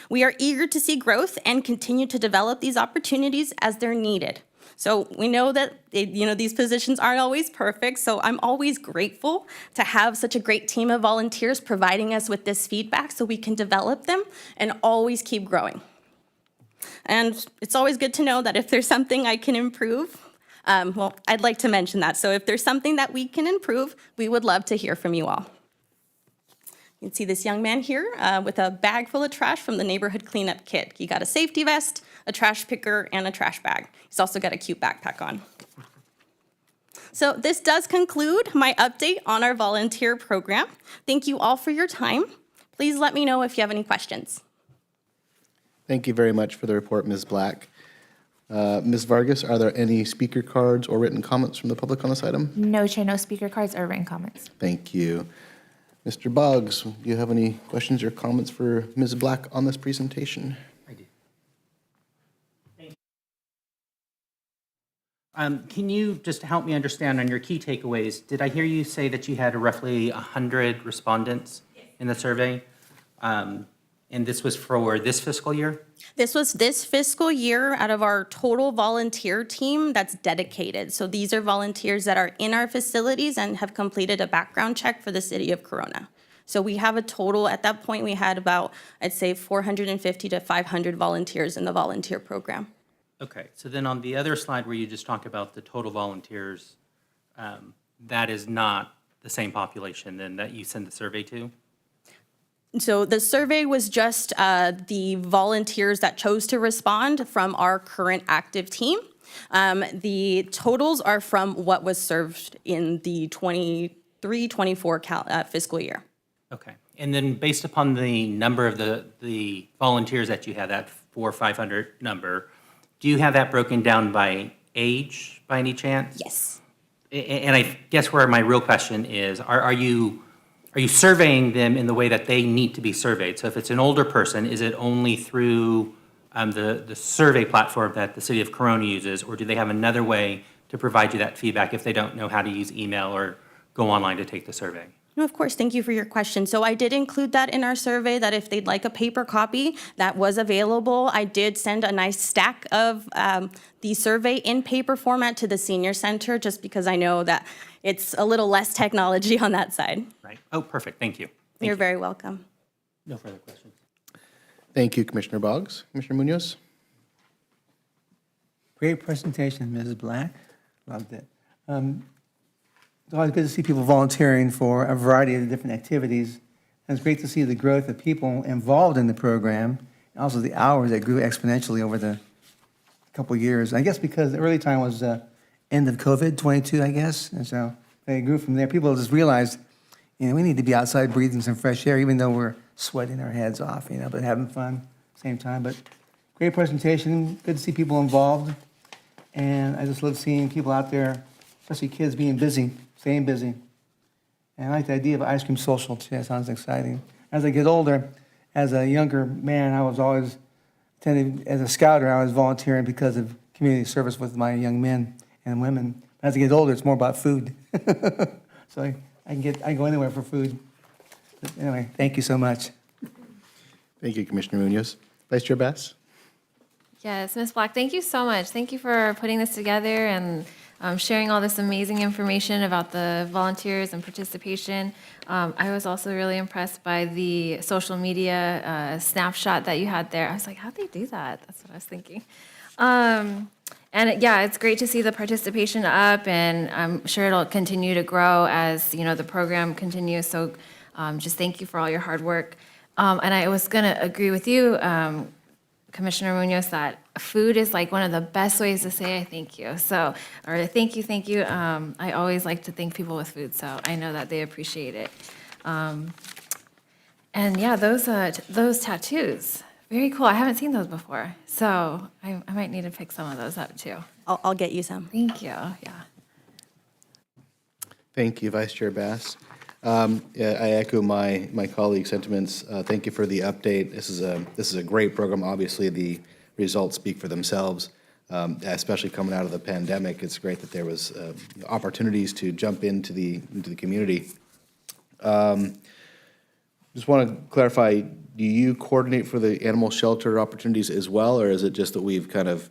We are eager to see growth and continue to develop these opportunities as they're needed. So we know that these positions aren't always perfect, so I'm always grateful to have such a great team of volunteers providing us with this feedback so we can develop them and always keep growing. And it's always good to know that if there's something I can improve, I'd like to mention that. So if there's something that we can improve, we would love to hear from you all. You can see this young man here with a bag full of trash from the neighborhood cleanup kit. He got a safety vest, a trash picker, and a trash bag. He's also got a cute backpack on. So this does conclude my update on our volunteer program. Thank you all for your time. Please let me know if you have any questions. Thank you very much for the report, Ms. Black. Ms. Vargas, are there any speaker cards or written comments from the public on this item? No, Chair, no speaker cards or written comments. Thank you. Mr. Boggs, do you have any questions or comments for Ms. Black on this presentation? I do. Can you just help me understand on your key takeaways? Did I hear you say that you had roughly 100 respondents in the survey? And this was for this fiscal year? This was this fiscal year out of our total volunteer team that's dedicated. So these are volunteers that are in our facilities and have completed a background check for the city of Corona. So we have a total, at that point, we had about, I'd say, 450 to 500 volunteers in the volunteer program. Okay, so then on the other slide where you just talk about the total volunteers, that is not the same population then that you send the survey to? So the survey was just the volunteers that chose to respond from our current active team. The totals are from what was served in the 23-24 fiscal year. Okay, and then based upon the number of the volunteers that you have, that 400 or 500 number, do you have that broken down by age by any chance? Yes. And I guess where my real question is, are you surveying them in the way that they need to be surveyed? So if it's an older person, is it only through the survey platform that the city of Corona uses, or do they have another way to provide you that feedback if they don't know how to use email or go online to take the survey? No, of course, thank you for your question. So I did include that in our survey, that if they'd like a paper copy, that was available. I did send a nice stack of the survey in paper format to the senior center, just because I know that it's a little less technology on that side. Right, oh, perfect, thank you. Thank You're you. very welcome. No further questions. Thank you, Commissioner Boggs. Commissioner Munoz? Great presentation, Mrs. Black. Loved it. It's always good to see people volunteering for a variety of different activities. And it's great to see the growth of people involved in the program, and also the hours that grew exponentially over the couple of years. I guess because the early time was end of COVID, 22, I guess. And so they grew from there. People just realized, we need to be outside breathing some fresh air, even though we're sweating our heads off, but having fun at the same time. But great presentation. Good to see people involved. And I just love seeing people out there, especially kids, being busy, staying busy. And I like the idea of ice cream social, too. That sounds exciting. As I get older, as a younger man, I was always attending, as a scouter, I was volunteering because of community service with my young men and women. As I get older, it's more about food. So I can go anywhere for food. But anyway, thank you so much. Thank you, Commissioner Munoz. Vice Chair Bass? Yes, Ms. Black, thank you so much. Thank you for putting this together and sharing all this amazing information about the volunteers and participation. I was also really impressed by the social media snapshot that you had there. I was like, how'd they do that? That's what I was thinking. And yeah, it's great to see the participation up, and I'm sure it'll continue to grow as the program continues. So just thank you for all your hard work. And I was going to agree with you, Commissioner Munoz, that food is like one of the best ways to say I thank you. So, or thank you. I always like to thank people with food, so I know that they appreciate it. And yeah, those tattoos, very cool. I haven't seen those before, so I might need to pick some of those up too. I'll get you some. Thank you. Yeah. Thank you, Vice Chair Bass. Yeah, I echo my colleague's sentiments. Thank you for the update. This is a great program. Obviously, the results speak for themselves, especially coming out of the pandemic. It's great that there was opportunities to jump into the community. Just want to clarify, do you coordinate for the animal shelter opportunities as well, or is it just that we've kind of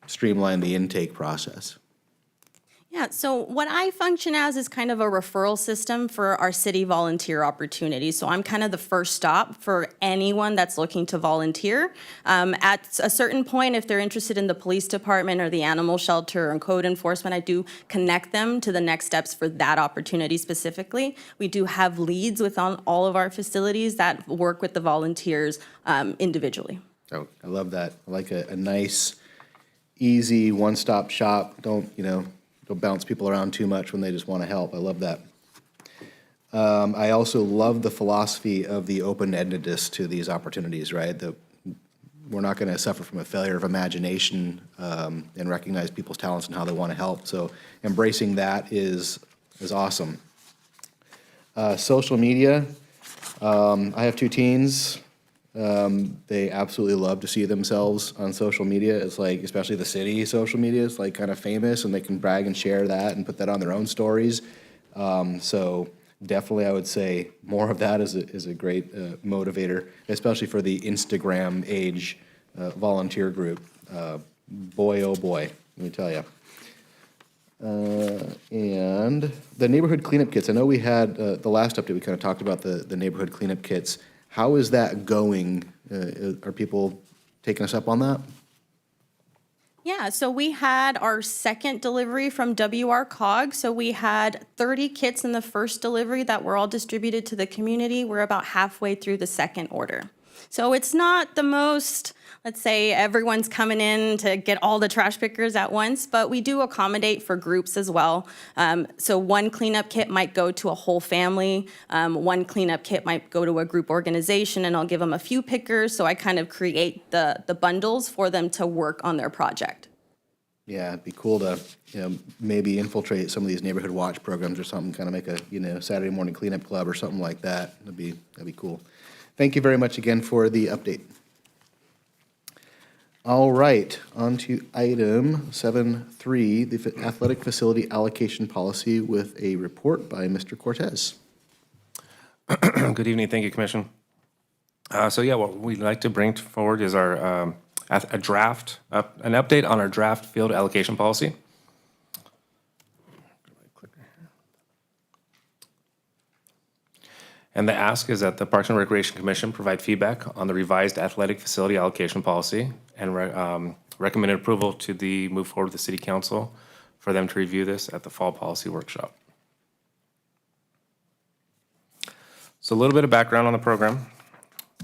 streamlined the intake process? Yeah, so what I function as is kind of a referral system for our city volunteer opportunities. So I'm kind of the first stop for anyone that's looking to volunteer. At a certain point, if they're interested in the police department or the animal shelter or code enforcement, I do connect them to the next steps for that opportunity specifically. We do have leads within all of our facilities that work with the volunteers individually. Oh, I love that. I like a nice, easy, one-stop shop. Don't bounce people around too much when they just want to help. I love that. I also love the philosophy of the open-endedness to these opportunities, right? We're not going to suffer from a failure of imagination and recognize people's talents and how they want to help. So embracing that is awesome. Social media. I have 2 teens. They absolutely love to see themselves on social media. It's like, especially the city social media is like kind of famous, and they can brag and share that and put that on their own stories. So definitely I would say more of that is a great motivator, especially for the Instagram age volunteer group. Boy, oh boy, let me tell you. And the neighborhood cleanup kits, I know we had, the last update, we kind of talked about the neighborhood cleanup kits. How is that going? Are people taking us up on that? Yeah, so we had our second delivery from WR Cog. So we had 30 kits in the first delivery that were all distributed to the community. We're about halfway through the second order. So it's not the most, let's say, everyone's coming in to get all the trash pickers at once, but we do accommodate for groups as well. So one cleanup kit might go to a whole family. One cleanup kit might go to a group organization, and I'll give them a few pickers. So I kind of create the bundles for them to work on their project. Yeah, it'd be cool to, maybe infiltrate some of these neighborhood watch programs or something, kind of make a, Saturday morning cleanup club or something like that. That'd be cool. Thank you very much again for the update. All right, on to item 7.3, the athletic facility allocation policy with a report by Mr. Cortez. Good evening. Thank you, Commission. What we'd like to bring forward is our an update on our draft field allocation policy. And the ask is that the Parks and Recreation Commission provide feedback on the revised athletic facility allocation policy and recommended approval to move forward with the City Council for them to review this at the Fall Policy Workshop. So a little bit of background on the program.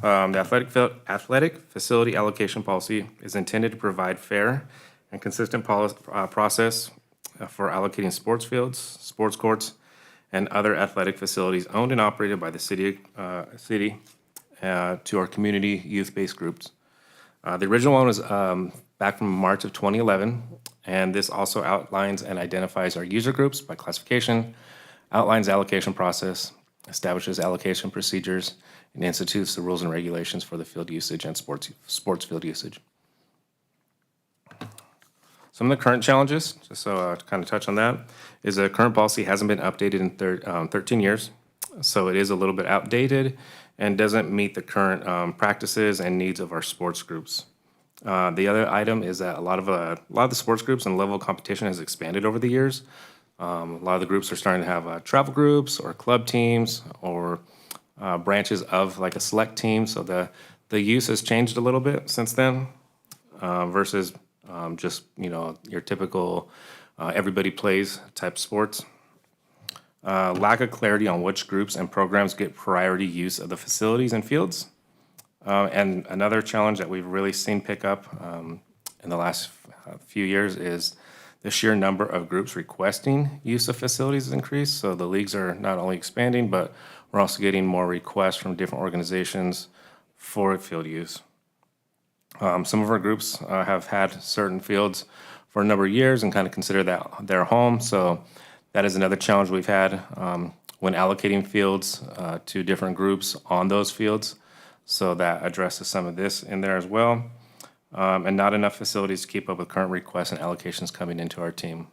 The athletic facility allocation policy is intended to provide fair and consistent process for allocating sports fields, sports courts, and other athletic facilities owned and operated by the city to our community youth-based groups. The original one was back from March of 2011, and this also outlines and identifies our user groups by classification, outlines allocation process, establishes allocation procedures, and institutes the rules and regulations for the field usage and sports field usage. Some of the current challenges, just so to kind of touch on that, is the current policy hasn't been updated in 13 years. So it is a little bit outdated and doesn't meet the current practices and needs of our sports groups. The other item is that a lot of the sports groups and level of competition has expanded over the years. A lot of the groups are starting to have travel groups or club teams or branches of like a select team. So the use has changed a little bit since then versus just, your typical everybody plays type sports. Lack of clarity on which groups and programs get priority use of the facilities and fields. And another challenge that we've really seen pick up in the last few years is the sheer number of groups requesting use of facilities has increased. So the leagues are not only expanding, but we're also getting more requests from different organizations for field use. Some of our groups have had certain fields for a number of years and kind of consider that their home. So that is another challenge we've had when allocating fields to different groups on those fields. So that addresses some of this in there as well. And not enough facilities to keep up with current requests and allocations coming into our team.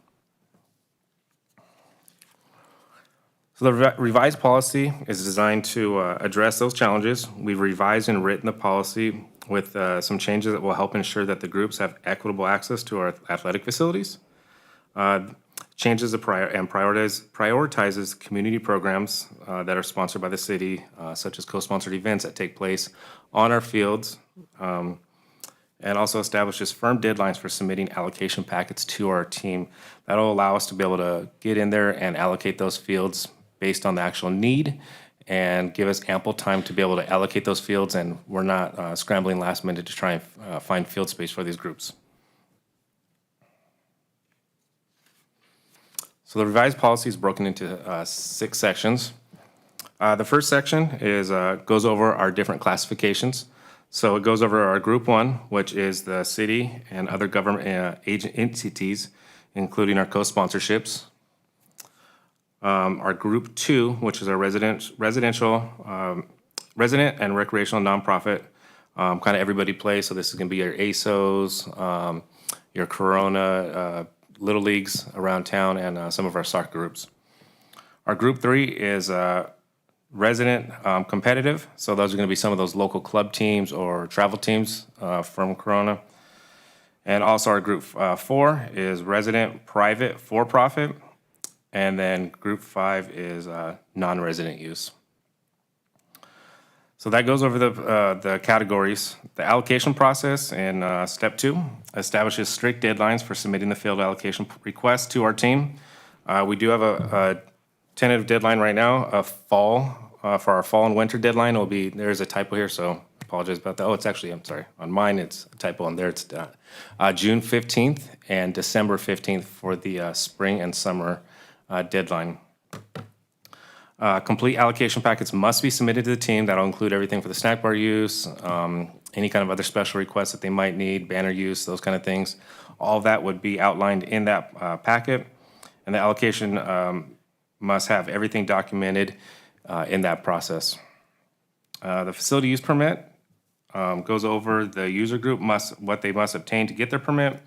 So the revised policy is designed to address those challenges. We've revised and written the policy with some changes that will help ensure that the groups have equitable access to our athletic facilities. Changes prioritizes community programs that are sponsored by the city, such as co-sponsored events that take place on our fields, and also establishes firm deadlines for submitting allocation packets to our team. That'll allow us to be able to get in there and allocate those fields based on the actual need and give us ample time to be able to allocate those fields, and we're not scrambling last minute to try and find field space for these groups. So the revised policy is broken into 6 sections. The first section is goes over our different classifications. So it goes over our Group 1, which is the city and other government agent entities, including our co-sponsorships. Our Group 2, which is our resident and recreational nonprofit, kind of everybody plays. So this is going to be your ASOs, your Corona, Little Leagues around town, and some of our soccer groups. Our Group 3 is resident competitive. So those are going to be some of those local club teams or travel teams from Corona. And also our group 4 is resident, private, for-profit. And then group 5 is non-resident use. So that goes over the categories. The allocation process in step 2 establishes strict deadlines for submitting the field allocation request to our team. We do have a tentative deadline right now of fall. For our fall and winter deadline, will be, there's a typo here, so apologize about that. Oh, it's actually, I'm sorry, on mine it's a typo, on there it's June 15th and December 15th for the spring and summer deadline. Complete allocation packets must be submitted to the team. That'll include everything for the snack bar use, any kind of other special requests that they might need, banner use, those kind of things. All of that would be outlined in that packet. And the allocation must have everything documented in that process. The facility use permit goes over the user group what they must obtain to get their permit.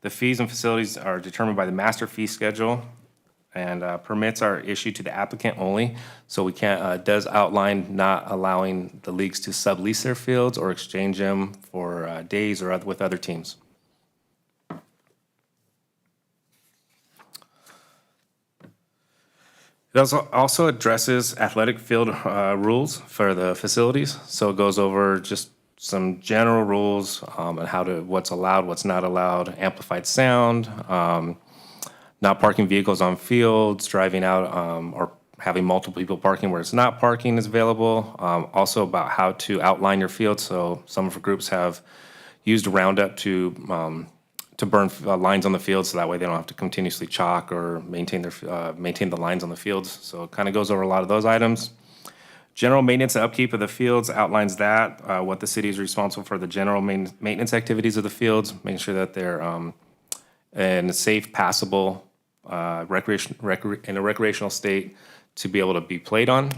The fees and facilities are determined by the master fee schedule. And permits are issued to the applicant only, so we can't, does outline not allowing the leagues to sublease their fields or exchange them for days or with other teams. It also addresses athletic field rules for the facilities, so it goes over just some general rules on what's allowed, what's not allowed, amplified sound, not parking vehicles on fields, driving out, or having multiple people parking where it's not parking is available. Also about how to outline your field. So some of the groups have used Roundup to burn lines on the field, so that way they don't have to continuously chalk or maintain the lines on the fields. So it kind of goes over a lot of those items. General maintenance and upkeep of the fields outlines that, what the city is responsible for the general maintenance activities of the fields, making sure that they're in a safe, passable, in a recreational state to be able to be played on.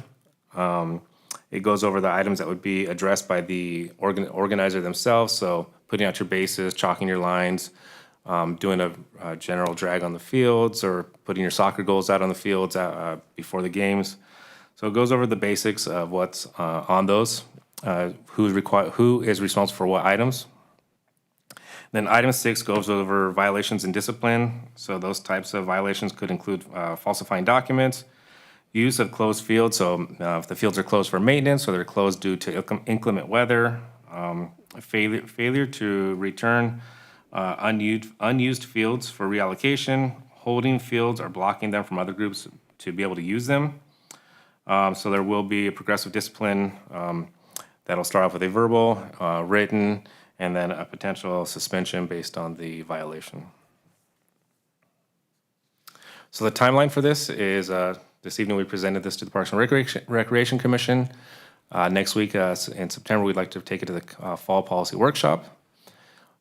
It goes over the items that would be addressed by the organizer themselves, so putting out your bases, chalking your lines, doing a general drag on the fields, or putting your soccer goals out on the fields before the games. So it goes over the basics of what's on those, who is responsible for what items. Then item 6 goes over violations and discipline. So those types of violations could include falsifying documents, use of closed fields. So if the fields are closed for maintenance or they're closed due to inclement weather, failure to return unused fields for reallocation, holding fields or blocking them from other groups to be able to use them. So there will be a progressive discipline that'll start off with a verbal, written, and then a potential suspension based on the violation. So the timeline for this is this evening we presented this to the Parks and Recreation Commission. Next week in September, we'd like to take it to the fall policy workshop.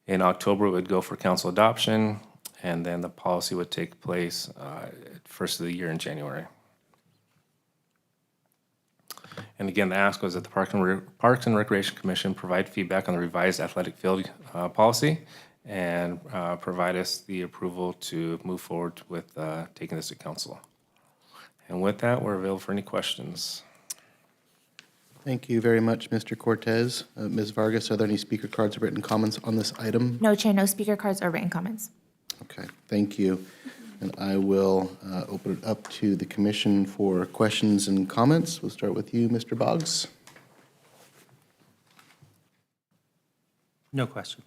In October, it would go for council adoption, and then the policy would take place first of the year in January. And again, the ask was that the Parks and Recreation Commission provide feedback on the revised athletic field policy and provide us the approval to move forward with taking this to council. And with that, we're available for any questions. Thank you very much, Mr. Cortez. Ms. Vargas, are there any speaker cards or written comments on this item? No, Chair, no speaker cards or written comments. Okay, thank you. And I will open it up to the commission for questions and comments. We'll start with you, Mr. Boggs. No question.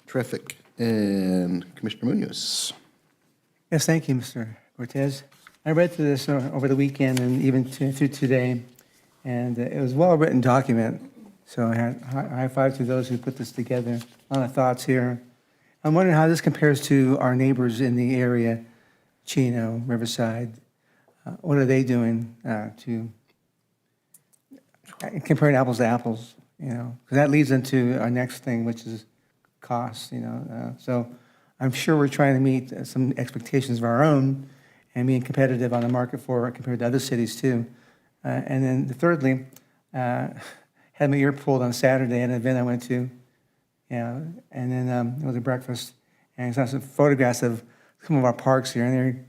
Terrific. And Commissioner Munoz. Yes, thank you, Mr. Cortez. I read through this over the weekend and even through today, and it was a well-written document. So I had high five to those who put this together. A lot of thoughts here. I'm wondering how this compares to our neighbors in the area, Chino, Riverside. What are they doing to comparing apples to apples? You know, because that leads into our next thing, which is costs. You know, so I'm sure we're trying to meet some expectations of our own and being competitive on the market for it compared to other cities too. And then thirdly, had my ear pulled on Saturday at an event I went to. Yeah, and then it was a breakfast, and I saw some photographs of some of our parks here, and they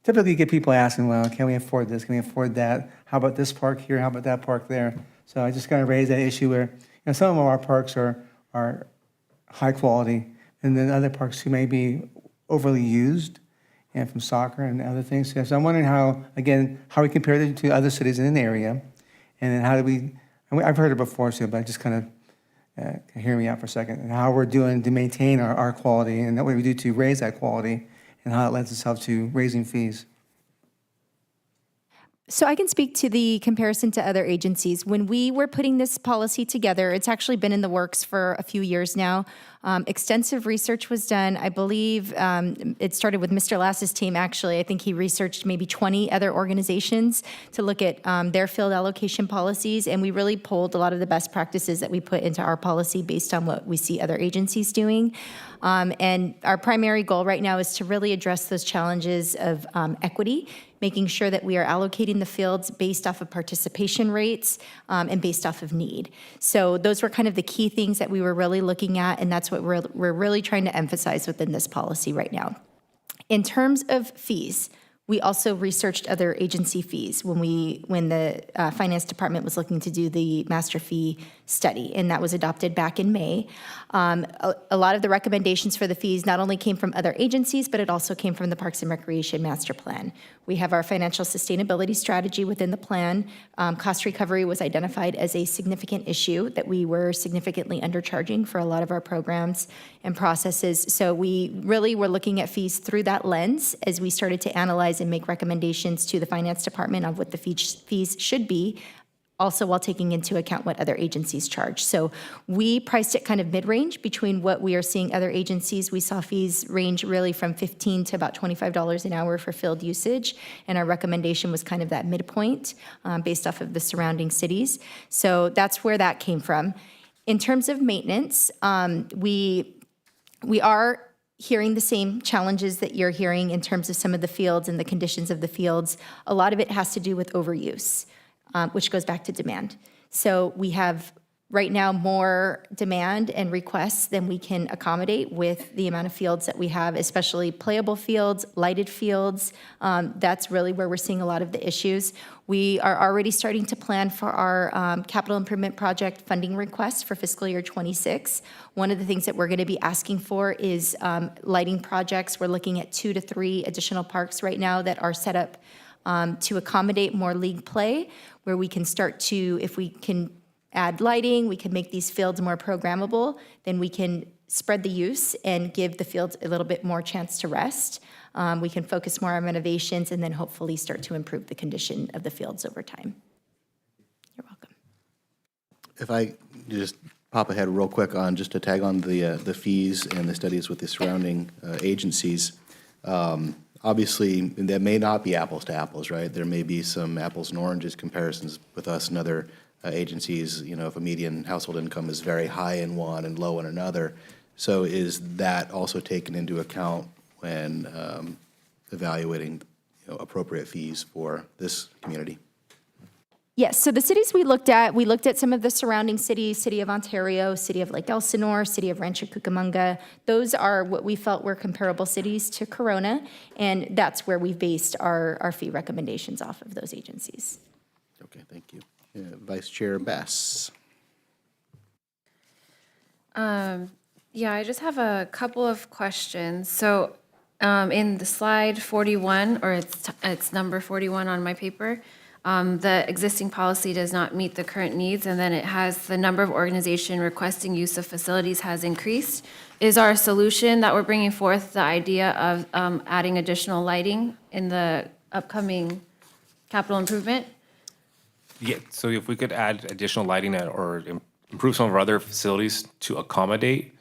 typically get people asking, well, can we afford this? Can we afford that? How about this park here? How about that park there? So I just kind of raised that issue where, you know, some of our parks are high quality, and then other parks who may be overly used, and from soccer and other things. So I'm wondering how, again, how we compare them to other cities in an area, and then how do we, I've heard it before too, but just kind of hear me out for a second, and how we're doing to maintain our quality, and what we do to raise that quality, and how it lends itself to raising fees. So I can speak to the comparison to other agencies. When we were putting this policy together, it's actually been in the works for a few years now. Extensive research was done. I believe it started with Mr. Lass's team, actually. I think he researched maybe 20 other organizations to look at their field allocation policies, and we really pulled a lot of the best practices that we put into our policy based on what we see other agencies doing. And our primary goal right now is to really address those challenges of equity, making sure that we are allocating the fields based off of participation rates and based off of need. So those were kind of the key things that we were really looking at, and that's what we're really trying to emphasize within this policy right now. In terms of fees, we also researched other agency fees when the finance department was looking to do the master fee study, and that was adopted back in May. A lot of the recommendations for the fees not only came from other agencies, but it also came from the Parks and Recreation Master Plan. We have our financial sustainability strategy within the plan. Cost recovery was identified as a significant issue, that we were significantly undercharging for a lot of our programs and processes. So we really were looking at fees through that lens as we started to analyze and make recommendations to the finance department of what the fees should be, also while taking into account what other agencies charge. So we priced it kind of mid-range between what we are seeing other agencies. We saw fees range really from $15 to about $25 an hour for field usage, and our recommendation was kind of that midpoint based off of the surrounding cities. So that's where that came from. In terms of maintenance, we are hearing the same challenges that you're hearing in terms of some of the fields and the conditions of the fields. A lot of it has to do with overuse, which goes back to demand. So we have right now more demand and requests than we can accommodate with the amount of fields that we have, especially playable fields, lighted fields. That's really where we're seeing a lot of the issues. We are already starting to plan for our capital improvement project funding requests for fiscal year 26. One of the things that we're going to be asking for is lighting projects. We're looking at 2 to 3 additional parks right now that are set up to accommodate more league play, where we can start to, if we can add lighting, we can make these fields more programmable, then we can spread the use and give the fields a little bit more chance to rest. We can focus more on renovations and then hopefully start to improve the condition of the fields over time. You're welcome. If I just pop ahead real quick on, just to tag on the fees and the studies with the surrounding agencies. Obviously, that may not be apples to apples, right? There may be some apples and oranges comparisons with us and other agencies. You know, if a median household income is very high in one and low in another. So is that also taken into account when evaluating, appropriate fees for this community? Yes, so the cities we looked at some of the surrounding cities, City of Ontario, City of Lake Elsinore, City of Rancho Cucamonga. Those are what we felt were comparable cities to Corona, and that's where we've based our fee recommendations off of those agencies. Okay, thank you. Vice Chair Bass. Yeah, I just have a couple of questions. So in the slide 41, or it's number 41 on my paper, the existing policy does not meet the current needs, and then it has the number of organizations requesting use of facilities has increased. Is our solution that we're bringing forth the idea of adding additional lighting in the upcoming capital improvement? Yeah, so if we could add additional lighting or improve some of our other facilities to accommodate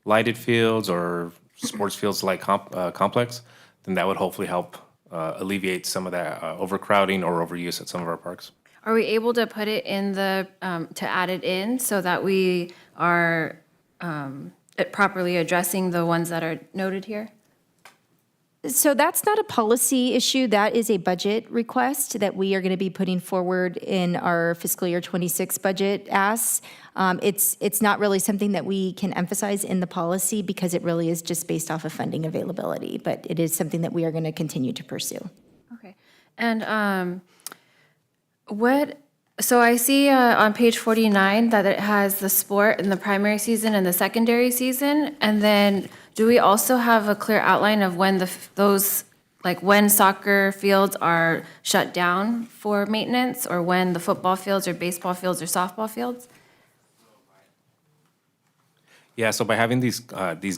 lighted fields or sports fields like complex, then that would hopefully help alleviate some of that overcrowding or overuse at some of our parks. Are we able to put it in the, to add it in so that we are properly addressing the ones that are noted here? So that's not a policy issue. That is a budget request that we are going to be putting forward in our fiscal year 26 budget asks. It's not really something that we can emphasize in the policy because it really is just based off of funding availability, but it is something that we are going to continue to pursue. Okay. And what So I see on page 49 that it has the sport in the primary season and the secondary season. And then do we also have a clear outline of when when soccer fields are shut down for maintenance, or when the football fields or baseball fields or softball fields? Yeah, so by having these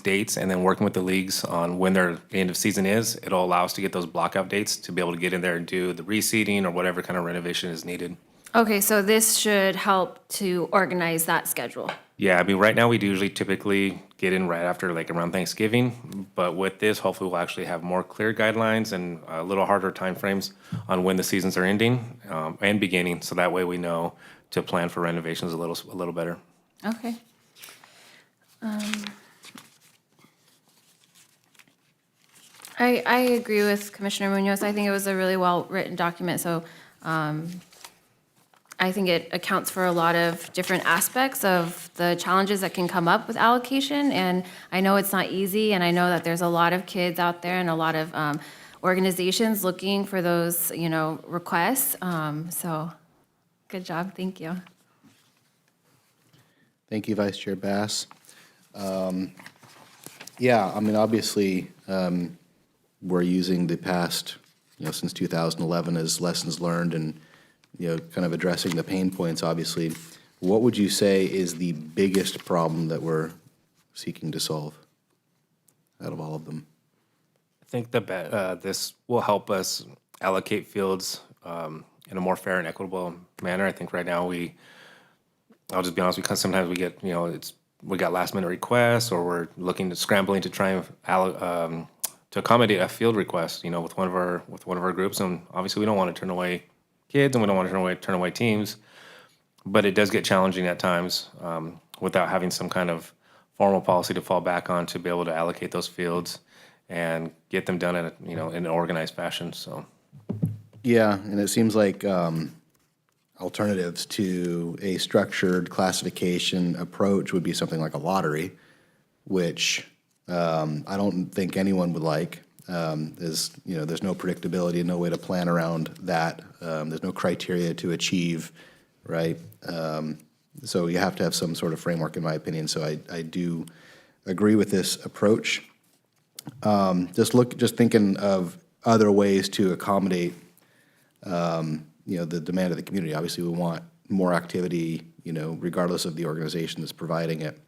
dates and then working with the leagues on when their end of season is, it'll allow us to get those blockout dates to be able to get in there and do the reseeding or whatever kind of renovation is needed. Okay, so this should help to organize that schedule. Yeah, I mean, right now we do usually typically get in right after like around Thanksgiving, but with this, hopefully we'll actually have more clear guidelines and a little harder timeframes on when the seasons are ending and beginning, so that way we know to plan for renovations a little better. Okay. I agree with Commissioner Munoz. I think it was a really well-written document, so I think it accounts for a lot of different aspects of the challenges that can come up with allocation, and I know it's not easy, and I know that there's a lot of kids out there and a lot of organizations looking for those, requests. So, good job, thank you. Thank you, Vice Chair Bass. Yeah, I mean, obviously, we're using the past, since 2011 as lessons learned and, kind of addressing the pain points, obviously. What would you say is the biggest problem that we're seeking to solve out of all of them? I think this will help us allocate fields in a more fair and equitable manner. I think right now I'll just be honest, because sometimes we get, we got last minute requests, or we're scrambling to try and to accommodate a field request, with one of our groups, and obviously we don't want to turn away kids and we don't want to turn away teams, but it does get challenging at times without having some kind of formal policy to fall back on to be able to allocate those fields and get them done in an organized fashion. So Yeah, and it seems like alternatives to a structured classification approach would be something like a lottery, which I don't think anyone would like. There's no predictability, no way to plan around that. There's no criteria to achieve, right? So you have to have some sort of framework, in my opinion. So I do agree with this approach. Just thinking of other ways to accommodate, the demand of the community. Obviously, we want more activity, regardless of the organization that's providing it.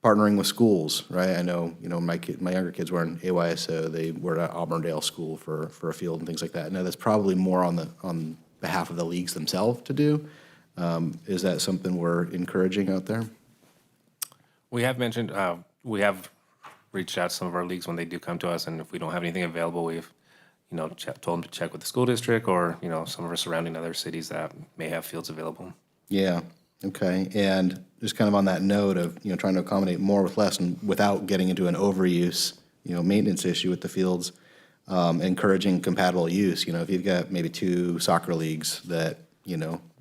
Partnering with schools, right? I know, my younger kids were in AYSO. They were at Auburndale School for a field and things like that. Now, that's probably more on behalf of the leagues themselves to do. Is that something we're encouraging out there? we have mentioned, we have reached out to some of our leagues when they do come to us, and if we don't have anything available, we've told them to check with the school district or some of our surrounding other cities that may have fields available. Yeah, okay. And just kind of on that note of, trying to accommodate more with less and without getting into an overuse, maintenance issue with the fields, encouraging compatible use. If you've got maybe two soccer leagues that,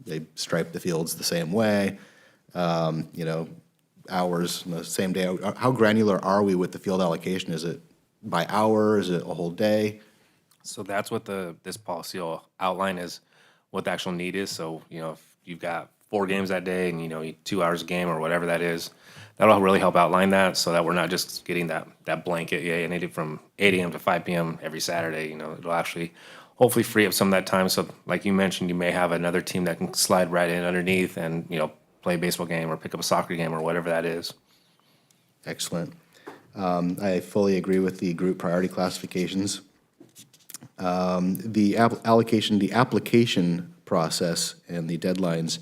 they stripe the fields the same way, hours, the same day. How granular are we with the field allocation? Is it by hour? Is it a whole day? So that's what this policy will outline is what the actual need is. So, if you've got 4 games that day and, 2 hours a game or whatever that is, that'll really help outline that so that we're not just getting that blanket, I need it from 8 a.m. to 5 p.m. every Saturday. It'll actually hopefully free up some of that time. So like you mentioned, you may have another team that can slide right in underneath and, play a baseball game or pick up a soccer game or whatever that is. Excellent. I fully agree with the group priority classifications. The application process and the deadlines,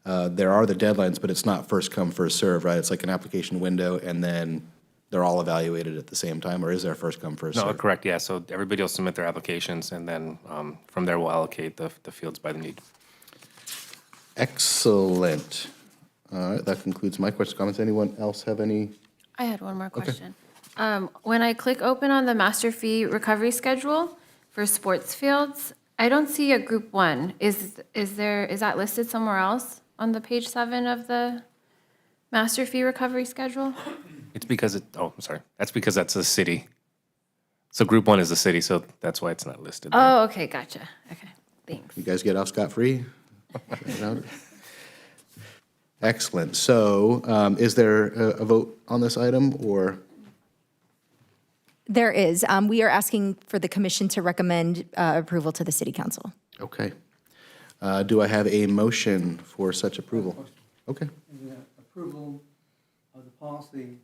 there are the deadlines, but it's not first come, first serve, right? It's like an application window, and then they're all evaluated at the same time, or is there first come, first No, serve? correct, yeah. So everybody will submit their applications, and then from there, we'll allocate the fields by the need. Excellent. All right, that concludes my questions, comments. Anyone else have any? I had one more question. When I click open on the master fee recovery schedule for sports fields, I don't see a group 1. Is that listed somewhere else on the page 7 of the master fee recovery schedule? It's because I'm sorry. That's because that's a city. So Group 1 is a city, so that's why it's not listed there. Oh, okay, gotcha. Okay. Thanks. You guys get off scot-free? Excellent. So is there a vote on this item, or? There is. We are asking for the commission to recommend approval to the city council. Okay. Do I have a motion for such approval? Okay. And the approval of the policy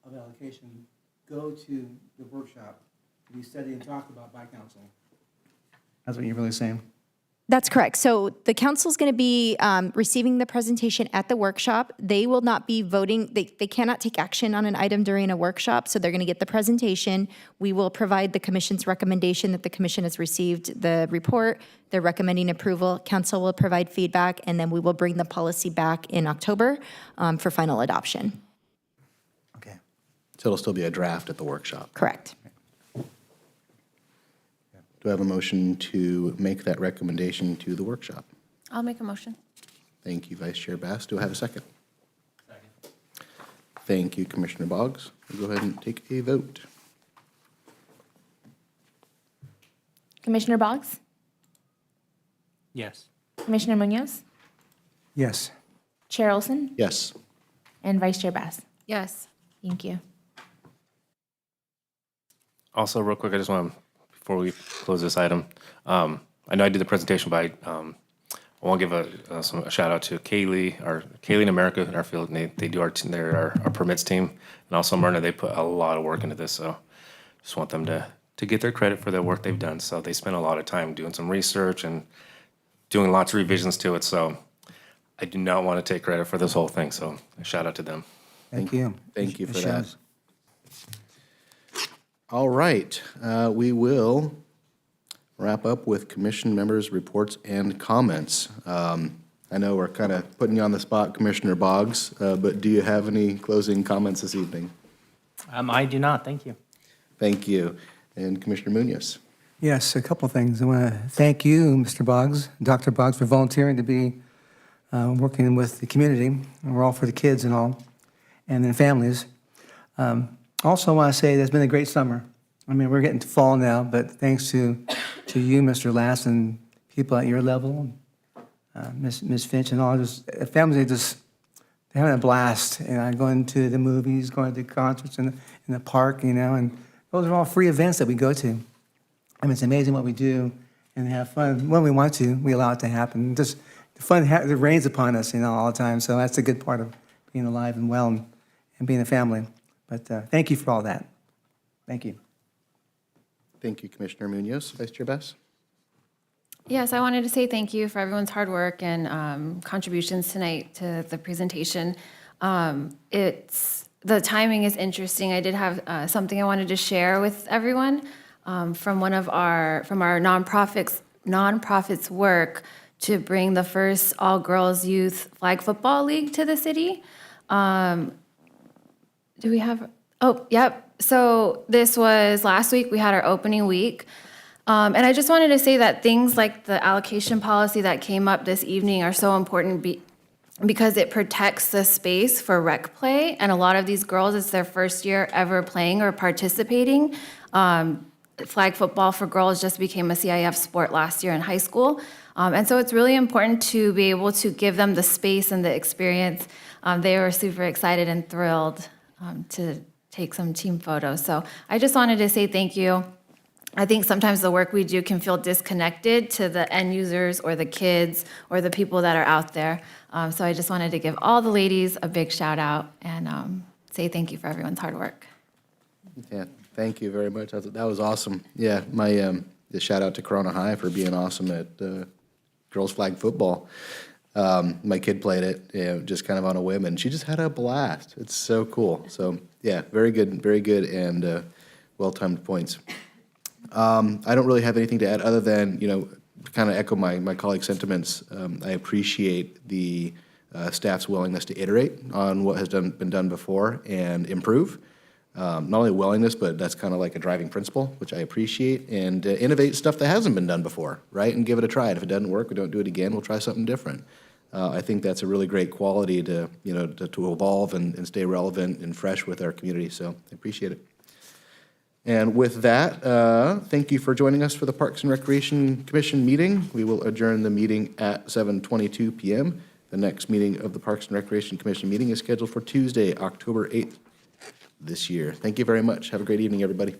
of allocation go to the workshop to be studied and talked about by council. That's what you're really saying? That's correct. So the council's going to be receiving the presentation at the workshop. They will not be voting. They cannot take action on an item during a workshop, so they're going to get the presentation. We will provide the commission's recommendation that the commission has received the report. They're recommending approval. Council will provide feedback, and then we will bring the policy back in October for final adoption. Okay. So it'll still be a draft at the workshop. Correct. Do I have a motion to make that recommendation to the workshop? I'll make a motion. Thank you, Vice Chair Bass. Do I have a second? Second. Thank you, Commissioner Boggs. We'll go ahead and take a vote. Commissioner Boggs? Yes. Commissioner Munoz? Yes. Chair Olson? Yes. And Vice Chair Bass? Yes. Thank you. Also, real quick, I just want to, before we close this item, I know I did the presentation, but I want to give a shout out to Kaylee in America in our field. And they do our permits team, and also Myrna. They put a lot of work into this, so just want them to get their credit for the work they've done. So they spent a lot of time doing some research and doing lots of revisions to it. So I do not want to take credit for this whole thing. So a shout out to them. Thank you. Thank you It for that. shows. All right, we will wrap up with commission members' reports and comments. I know we're kind of putting you on the spot, Commissioner Boggs, but do you have any closing comments this evening? I do not, thank you. Thank you. And Commissioner Munoz? Yes, a couple of things. I want to thank you, Mr. Boggs, Dr. Boggs, for volunteering to be working with the community. And we're all for the kids and all, and their families. Also, I want to say that it's been a great summer. I mean, we're getting to fall now, but thanks to you, Mr. Lass, and people at your level, Ms. Finch and all, just families, they're having a blast. And going to the movies, going to concerts in the park, and those are all free events that we go to. I mean, it's amazing what we do and have fun. When we want to, we allow it to happen. Just the fun it rains upon us, all the time. So that's a good part of being alive and well and being a family. But thank you for all that. Thank you. Thank you, Commissioner Munoz. Vice Chair Bass? Yes, I wanted to say thank you for everyone's hard work and contributions tonight to the presentation. The timing is interesting. I did have something I wanted to share with everyone from one of our nonprofits work to bring the first all-girls youth flag football league to the city. Do we have? Oh, yep. So this was last week. We had our opening week. And I just wanted to say that things like the allocation policy that came up this evening are so important because it protects the space for rec play. And a lot of these girls, it's their first year ever playing or participating. Flag football for girls just became a CIF sport last year in high school. And so it's really important to be able to give them the space and the experience. They were super excited and thrilled to take some team photos. So I just wanted to say thank you. I think sometimes the work we do can feel disconnected to the end users or the kids or the people that are out there. So I just wanted to give all the ladies a big shout out and say thank you for everyone's hard work. Yeah, thank you very much. That was awesome. Yeah, the shout out to Corona High for being awesome at girls flag football. My kid played it, just kind of on a whim, and she just had a blast. It's so cool. So yeah, very good, and well-timed points. I don't really have anything to add other than, kind of echo my colleague's sentiments. I appreciate the staff's willingness to iterate on what has been done before and improve. Not only willingness, but that's kind of like a driving principle, which I appreciate, and innovate stuff that hasn't been done before, right? And give it a try. And if it doesn't work, we don't do it again, we'll try something different. I think that's a really great quality to evolve and stay relevant and fresh with our community, so I appreciate it. And with that, thank you for joining us for the Parks and Recreation Commission meeting. We will adjourn the meeting at 7:22 PM. The next meeting of the Parks and Recreation Commission meeting is scheduled for Tuesday, October 8th this year. Thank you very much. Have a great evening, everybody.